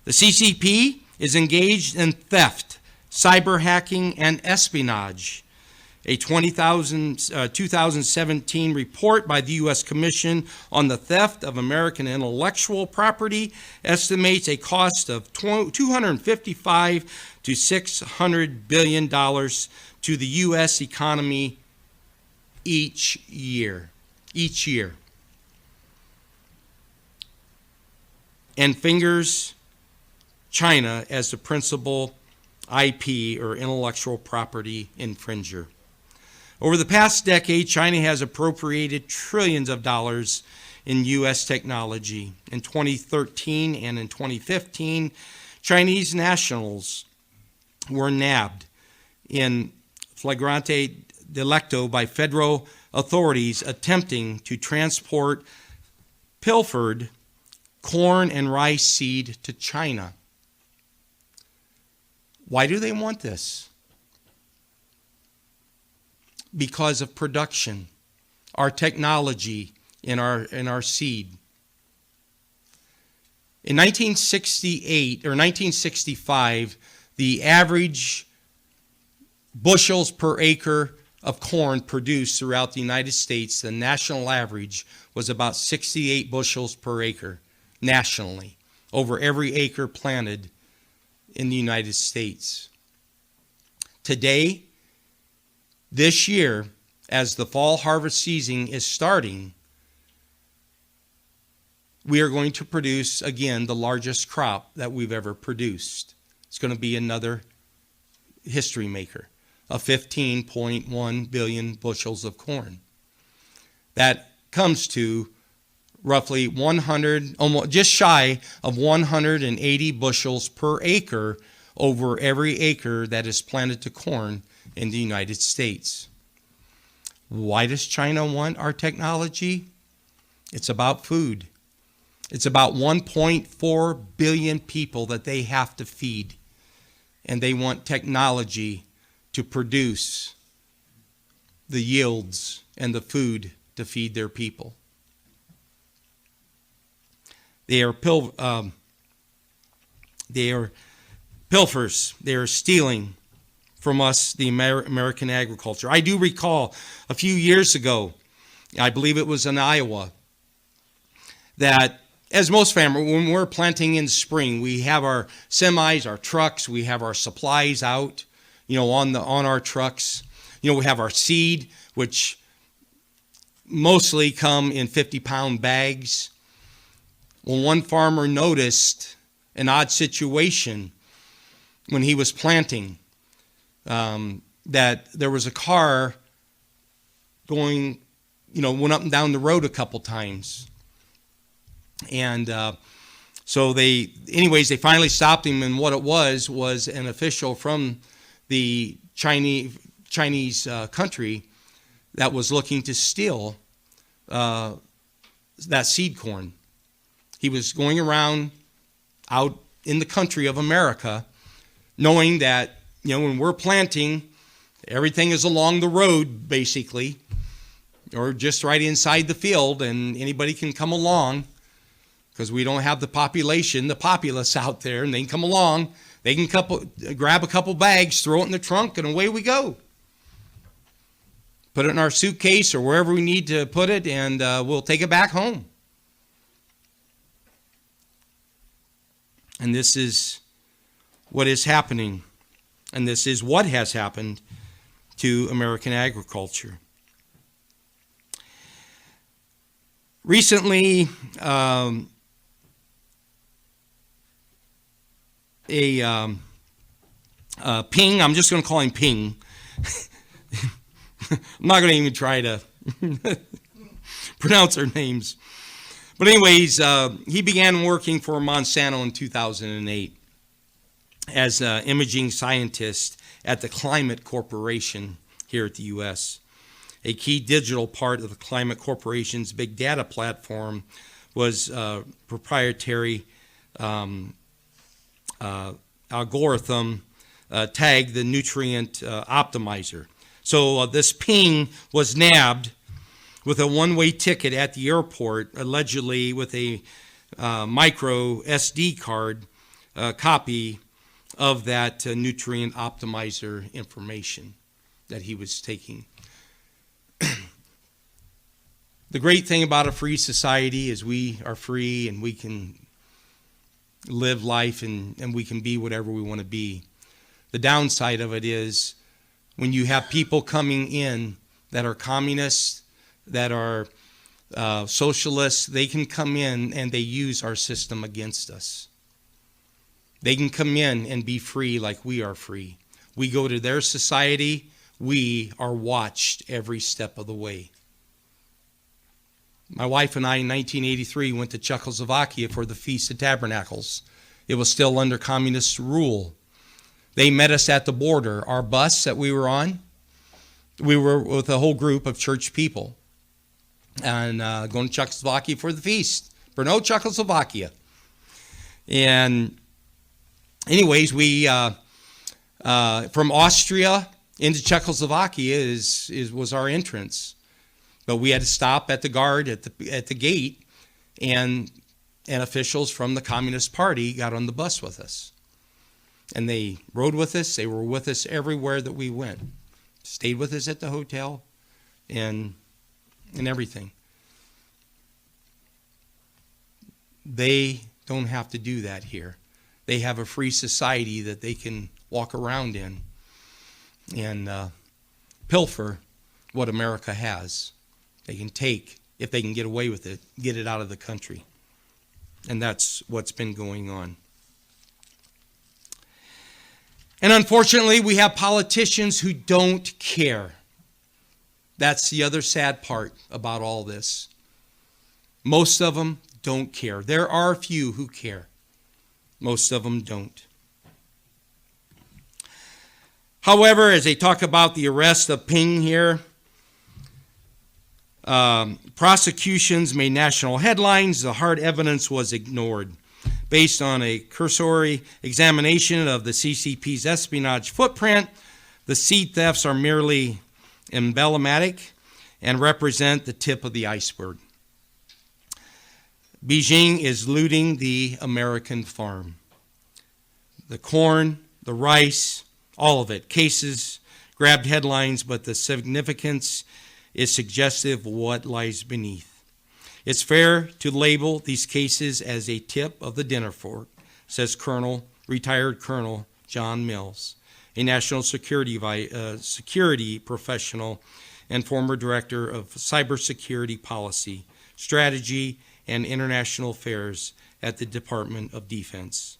The CCP is engaged in theft, cyber hacking, and espionage. A 2017 report by the U.S. Commission on the Theft of American Intellectual Property estimates a cost of $255 to $600 billion to the U.S. economy each year. And fingers China as the principal IP or intellectual property infringer. Over the past decade, China has appropriated trillions of dollars in U.S. technology. In 2013 and in 2015, Chinese nationals were nabbed in flagrante delicto by federal authorities attempting to transport pilfered corn and rice seed to China. Why do they want this? Because of production, our technology, in our seed. In 1968 or 1965, the average bushels per acre of corn produced throughout the United States, the national average was about 68 bushels per acre nationally, over every acre planted in the United States. Today, this year, as the fall harvest season is starting, we are going to produce, again, the largest crop that we've ever produced. It's going to be another history maker of 15.1 billion bushels of corn. That comes to roughly 100, almost just shy of 180 bushels per acre over every acre that is planted to corn in the United States. Why does China want our technology? It's about food. It's about 1.4 billion people that they have to feed, and they want technology to produce the yields and the food to feed their people. They are pilfers. They are stealing from us, the American agriculture. I do recall a few years ago, I believe it was in Iowa, that as most families, when we're planting in spring, we have our semis, our trucks, we have our supplies out, on our trucks. We have our seed, which mostly come in 50-pound bags. Well, one farmer noticed an odd situation when he was planting. That there was a car going, went up and down the road a couple times. And so they finally stopped him, and what it was an official from the Chinese country that was looking to steal that seed corn. He was going around out in the country of America, knowing that when we're planting, everything is along the road, basically, or just right inside the field, and anybody can come along because we don't have the populace out there, and they can come along. They can grab a couple bags, throw it in the trunk, and away we go. Put it in our suitcase or wherever we need to put it, and we'll take it back home. And this is what is happening, and this is what has happened to American agriculture. Recently, Ping, I'm just going to call him Ping. I'm not going to even try to pronounce their names. But anyways, he began working for Monsanto in 2008 as an imaging scientist at the Climate Corporation here at the U.S. A key digital part of the Climate Corporation's big data platform was proprietary algorithm tagged the nutrient optimizer. So this Ping was nabbed with a one-way ticket at the airport, allegedly with a micro SD card copy of that nutrient optimizer information that he was taking. The great thing about a free society is we are free and we can live life and we can be whatever we want to be. The downside of it is when you have people coming in that are communists, that are socialists, they can come in and they use our system against us. They can come in and be free like we are free. We go to their society, we are watched every step of the way. My wife and I in 1983 went to Czechoslovakia for the Feast of Tabernacles. It was still under communist rule. They met us at the border. Our bus that we were on, we were with a whole group of church people and going to Czechoslovakia for the feast. Brno, Czechoslovakia. And anyways, we from Austria into Czechoslovakia was our entrance. But we had to stop at the guard at the gate, and officials from the Communist Party got on the bus with us. And they rode with us. They were with us everywhere that we went. Stayed with us at the hotel and everything. They don't have to do that here. They have a free society that they can walk around in and pilfer what America has. They can take, if they can get away with it, get it out of the country. And that's what's been going on. And unfortunately, we have politicians who don't care. That's the other sad part about all this. Most of them don't care. There are a few who care. Most of them don't. However, as they talk about the arrest of Ping here, prosecutions made national headlines. The hard evidence was ignored. Based on a cursory examination of the CCP's espionage footprint, the seed thefts are merely emblematic and represent the tip of the iceberg. Beijing is looting the American farm. The corn, the rice, all of it. Cases grabbed headlines, but the significance is suggestive of what lies beneath. It's fair to label these cases as a tip of the dinner fork, says retired Colonel John Mills, a national security professional and former director of cybersecurity policy, strategy, and international affairs at the Department of Defense.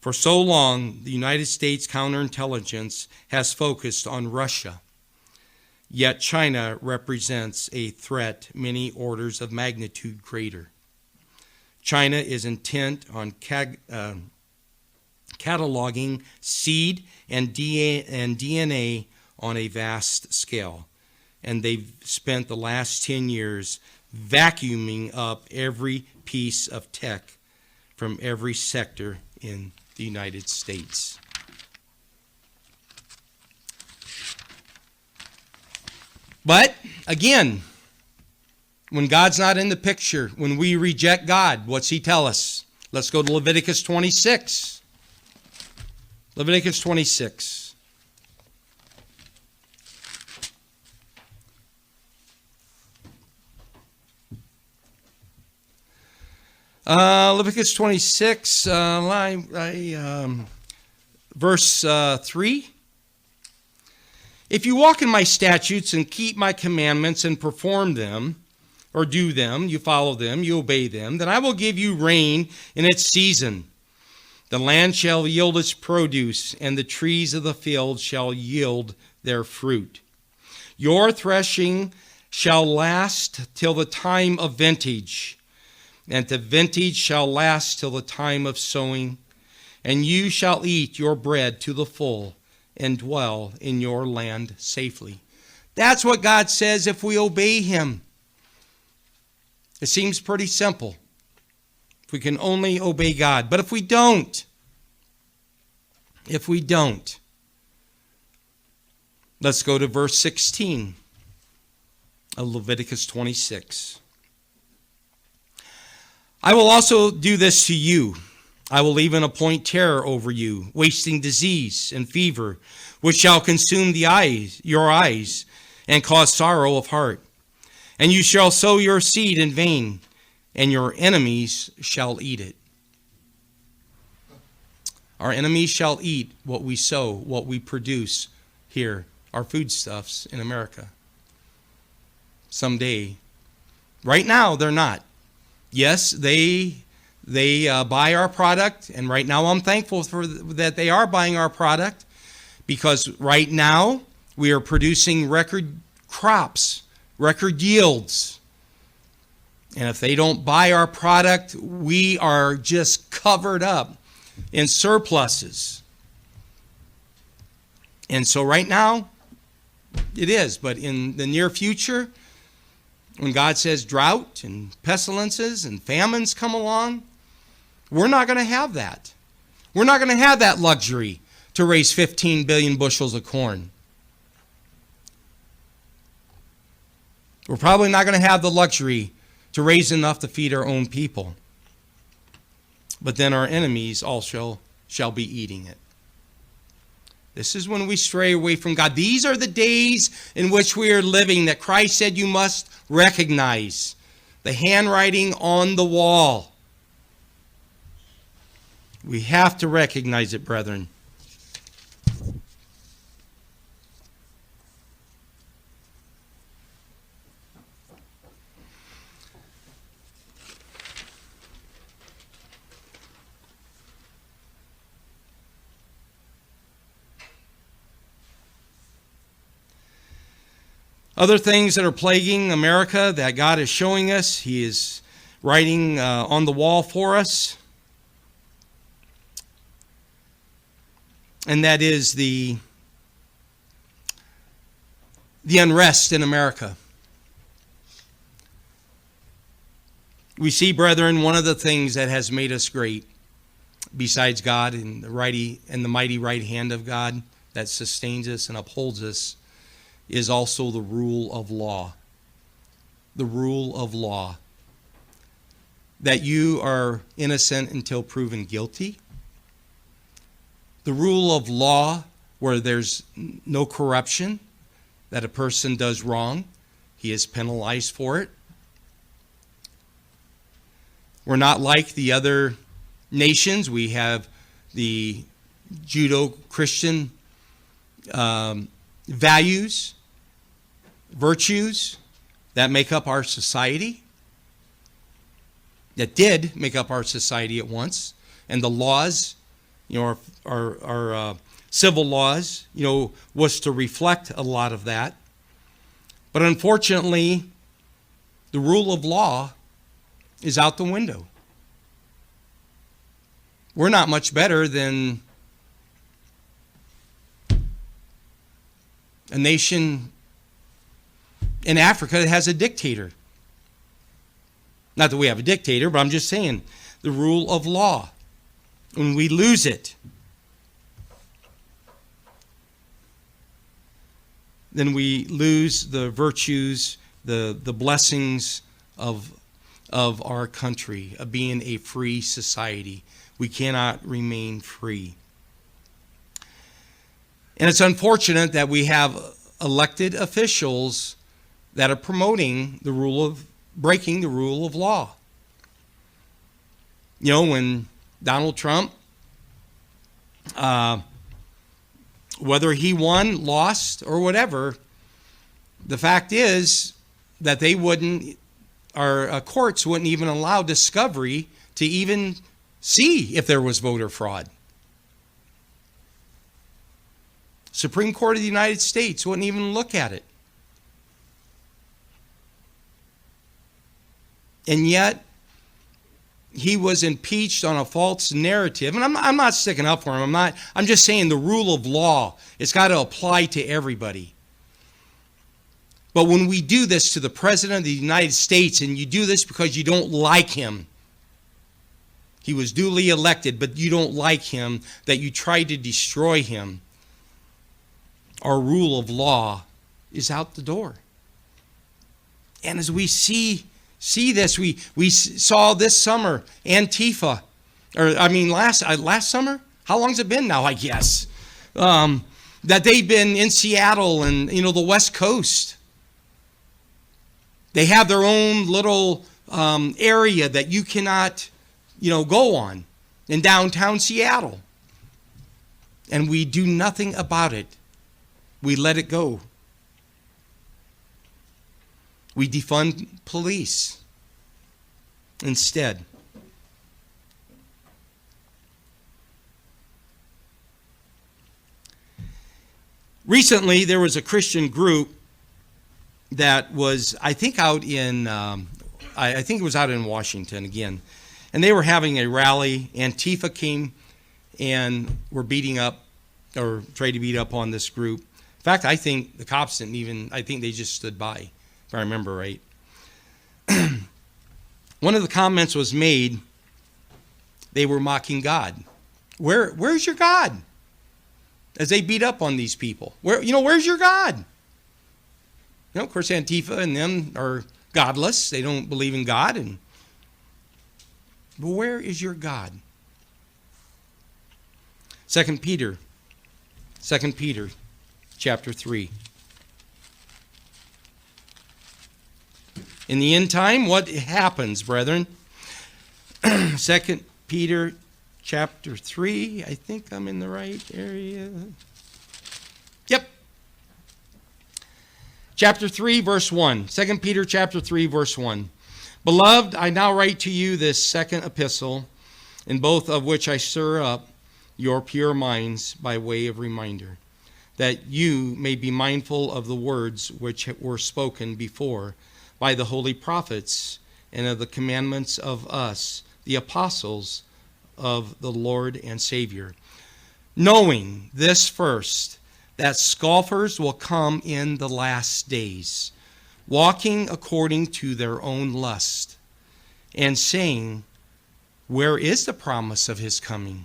For so long, the United States counterintelligence has focused on Russia. Yet China represents a threat many orders of magnitude greater. China is intent on cataloging seed and DNA on a vast scale. And they've spent the last 10 years vacuuming up every piece of tech from every sector in the United States. But, again, when God's not in the picture, when we reject God, what's he tell us? Let's go to Leviticus 26. Leviticus 26. Leviticus 26, Verse 3. If you walk in my statutes and keep my commandments and perform them, or do them, you follow them, you obey them, then I will give you rain in its season. The land shall yield its produce, and the trees of the field shall yield their fruit. Your threshing shall last till the time of vintage, and the vintage shall last till the time of sowing. And you shall eat your bread to the full and dwell in your land safely. That's what God says if we obey him. It seems pretty simple. If we can only obey God. But if we don't, let's go to verse 16 of Leviticus 26. I will also do this to you. I will even appoint terror over you, wasting disease and fever, which shall consume your eyes, and cause sorrow of heart. And you shall sow your seed in vain, and your enemies shall eat it. Our enemies shall eat what we sow, what we produce here, our foodstuffs in America. Someday. Right now, they're not. Yes, they buy our product, and right now I'm thankful for that they are buying our product, because right now we are producing record crops, record yields. And if they don't buy our product, we are just covered up in surpluses. And so right now, it is. But in the near future, when God says drought and pestilences and famines come along, we're not going to have that. We're not going to have that luxury to raise 15 billion bushels of corn. We're probably not going to have the luxury to raise enough to feed our own people. But then our enemies also shall be eating it. This is when we stray away from God. These are the days in which we are living that Christ said you must recognize. The handwriting on the wall. We have to recognize it, brethren. Other things that are plaguing America that God is showing us, he is writing on the wall for us. And that is the unrest in America. We see, brethren, one of the things that has made us great, besides God and the mighty right hand of God that sustains us and upholds us, is also the rule of law. The rule of law. That you are innocent until proven guilty. The rule of law where there's no corruption, that a person does wrong, he is penalized for it. We're not like the other nations. We have the Judeo-Christian values, virtues that make up our society, that did make up our society at once, and the laws, our civil laws, was to reflect a lot of that. But unfortunately, the rule of law is out the window. We're not much better than a nation in Africa that has a dictator. Not that we have a dictator, but I'm just saying the rule of law. When we lose it, then we lose the virtues, the blessings of our country, of being a free society. We cannot remain free. And it's unfortunate that we have elected officials that are promoting breaking the rule of law. When Donald Trump Whether he won, lost, or whatever, the fact is that they wouldn't, our courts wouldn't even allow discovery to even see if there was voter fraud. Supreme Court of the United States wouldn't even look at it. And yet, he was impeached on a false narrative. And I'm not sticking up for him. I'm just saying the rule of law, it's got to apply to everybody. But when we do this to the President of the United States, and you do this because you don't like him, he was duly elected, but you don't like him, that you try to destroy him, our rule of law is out the door. And as we see this, we saw this summer, Antifa, last summer? How long's it been now, I guess? That they've been in Seattle and, the West Coast. They have their own little area that you cannot, go on in downtown Seattle. And we do nothing about it. We let it go. We defund police instead. Recently, there was a Christian group that was, I think it was out in Washington again, and they were having a rally. Antifa came and were beating up, or tried to beat up on this group. In fact, I think the cops didn't even, I think they just stood by, if I remember right. One of the comments was made, they were mocking God. Where's your God? As they beat up on these people. Where's your God? Of course, Antifa and them are godless. They don't believe in God. But where is your God? 2 Peter chapter 3. In the end time, what happens, brethren? 2 Peter chapter 3. I think I'm in the right area. Yep. Chapter 3, verse 1. 2 Peter chapter 3, verse 1. Beloved, I now write to you this second epistle, in both of which I stir up your pure minds by way of reminder, that you may be mindful of the words which were spoken before by the holy prophets, and of the commandments of us, the apostles of the Lord and Savior. Knowing this first, that scoffers will come in the last days, walking according to their own lust, and saying, where is the promise of his coming?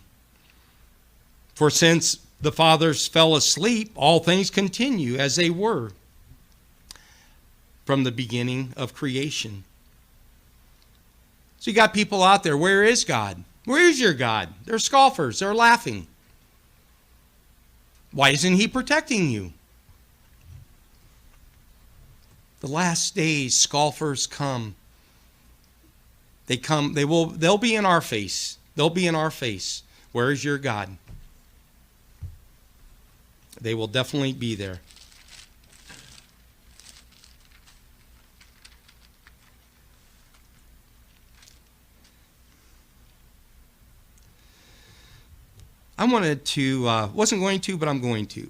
For since the fathers fell asleep, all things continue as they were from the beginning of creation. So you got people out there, where is God? Where is your God? They're scoffers, they're laughing. Why isn't he protecting you? The last days, scoffers come. They'll be in our face. They'll be in our face. Where is your God? They will definitely be there. I wanted to, wasn't going to, but I'm going to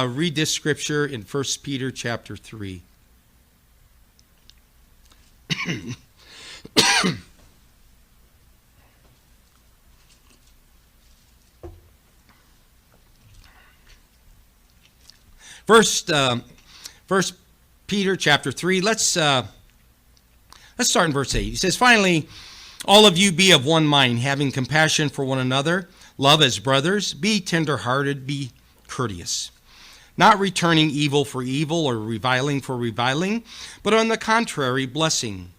read this scripture in 1 Peter chapter 3. First Peter chapter 3. Let's start in verse 8. He says, finally, all of you be of one mind, having compassion for one another. Love as brothers, be tender-hearted, be courteous, not returning evil for evil or reviling for reviling, but on the contrary, blessing,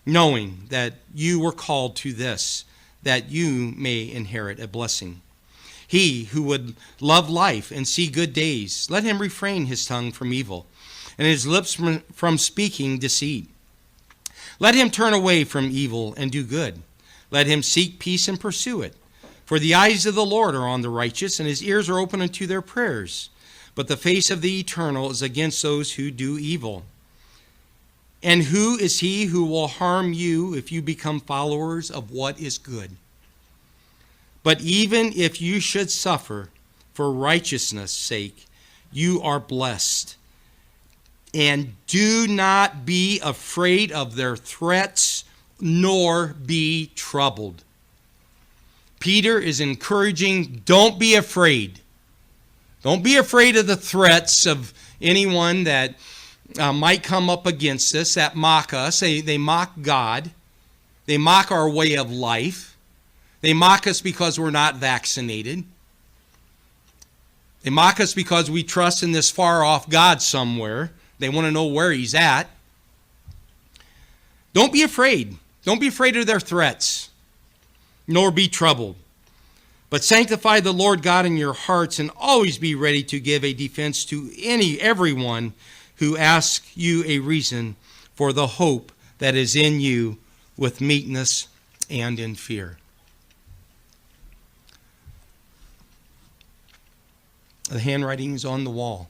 knowing that you were called to this, that you may inherit a blessing. He who would love life and see good days, let him refrain his tongue from evil, and his lips from speaking deceit. Let him turn away from evil and do good. Let him seek peace and pursue it. For the eyes of the Lord are on the righteous, and his ears are open unto their prayers. But the face of the Eternal is against those who do evil. And who is he who will harm you if you become followers of what is good? But even if you should suffer for righteousness' sake, you are blessed. And do not be afraid of their threats, nor be troubled. Peter is encouraging, don't be afraid. Don't be afraid of the threats of anyone that might come up against us, that mock us. They mock God. They mock our way of life. They mock us because we're not vaccinated. They mock us because we trust in this far-off God somewhere. They want to know where he's at. Don't be afraid. Don't be afraid of their threats, nor be troubled. But sanctify the Lord God in your hearts, and always be ready to give a defense to everyone who asks you a reason for the hope that is in you with meekness and in fear. The handwriting is on the wall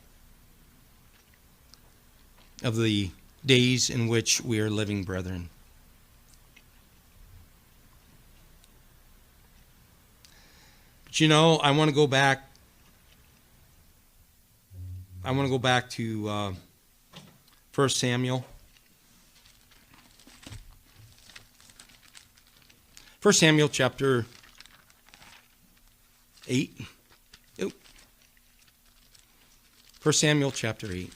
of the days in which we are living, brethren. But you know, I want to go back to 1 Samuel. 1 Samuel chapter 8. 1 Samuel chapter 8.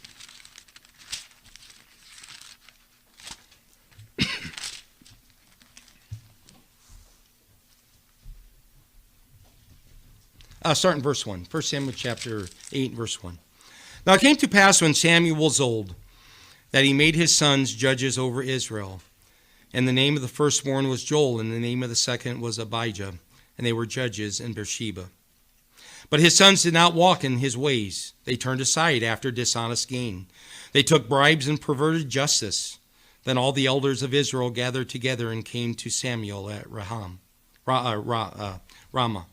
Start in verse 1. 1 Samuel chapter 8, verse 1. Now it came to pass when Samuel was old, that he made his sons judges over Israel. And the name of the firstborn was Joel, and the name of the second was Abijah, and they were judges in Beersheba. But his sons did not walk in his ways. They turned aside after dishonest gain. They took bribes and perverted justice. Then all the elders of Israel gathered together and came to Samuel at Ramah,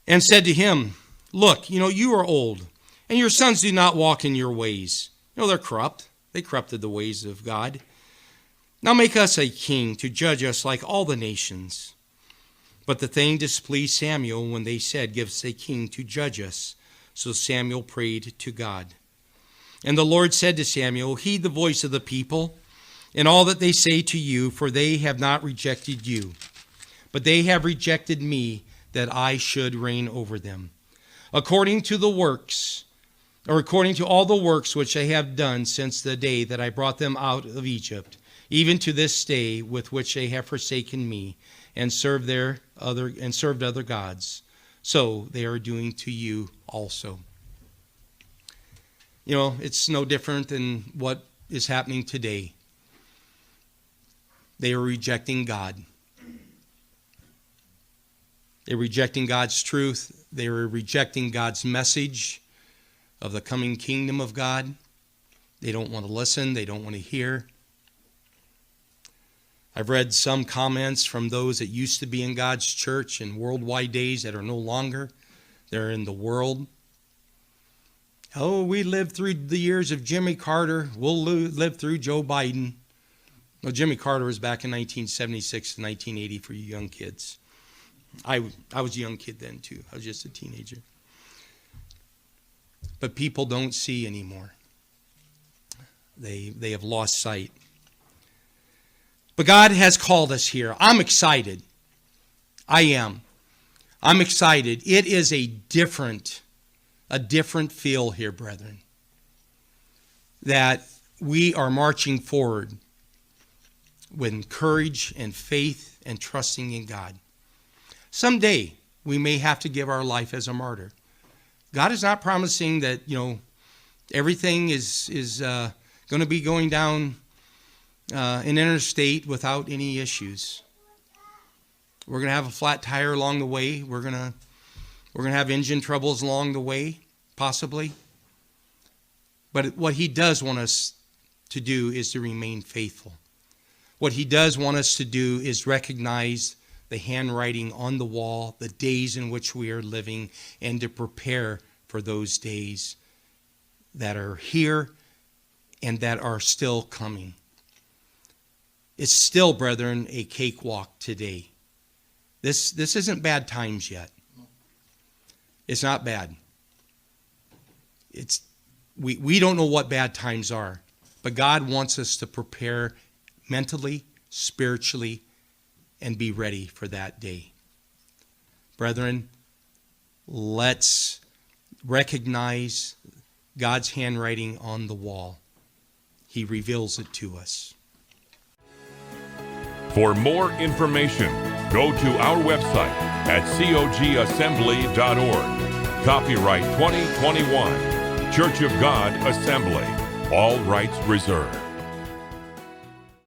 and said to him, Look, you are old, and your sons do not walk in your ways. They're corrupt. They corrupted the ways of God. Now make us a king to judge us like all the nations. But the thing displeased Samuel when they said, Give us a king to judge us. So Samuel prayed to God. And the Lord said to Samuel, Heed the voice of the people and all that they say to you, for they have not rejected you, but they have rejected me, that I should reign over them. According to all the works which they have done since the day that I brought them out of Egypt, even to this day, with which they have forsaken me and served other gods, so they are doing to you also. It's no different than what is happening today. They are rejecting God. They're rejecting God's truth. They are rejecting God's message of the coming kingdom of God. They don't want to listen. They don't want to hear. I've read some comments from those that used to be in God's church in worldwide days that are no longer. They're in the world. Oh, we lived through the years of Jimmy Carter. We'll live through Joe Biden. Well, Jimmy Carter was back in 1976 to 1980 for you young kids. I was a young kid then too. I was just a teenager. But people don't see anymore. They have lost sight. But God has called us here. I'm excited. I am. I'm excited. It is a different feel here, brethren. That we are marching forward with courage and faith and trusting in God. Someday, we may have to give our life as a martyr. God is not promising that, everything is going to be going down an interstate without any issues. We're going to have a flat tire along the way. We're going to have engine troubles along the way, possibly. But what he does want us to do is to remain faithful. What he does want us to do is recognize the handwriting on the wall, the days in which we are living, and to prepare for those days that are here and that are still coming. It's still, brethren, a cakewalk today. This isn't bad times yet. It's not bad. We don't know what bad times are, but God wants us to prepare mentally, spiritually, and be ready for that day. Brethren, let's recognize God's handwriting on the wall. He reveals it to us. For more information, go to our website at cogassembly.org. Copyright 2021, Church of God Assembly. All rights reserved.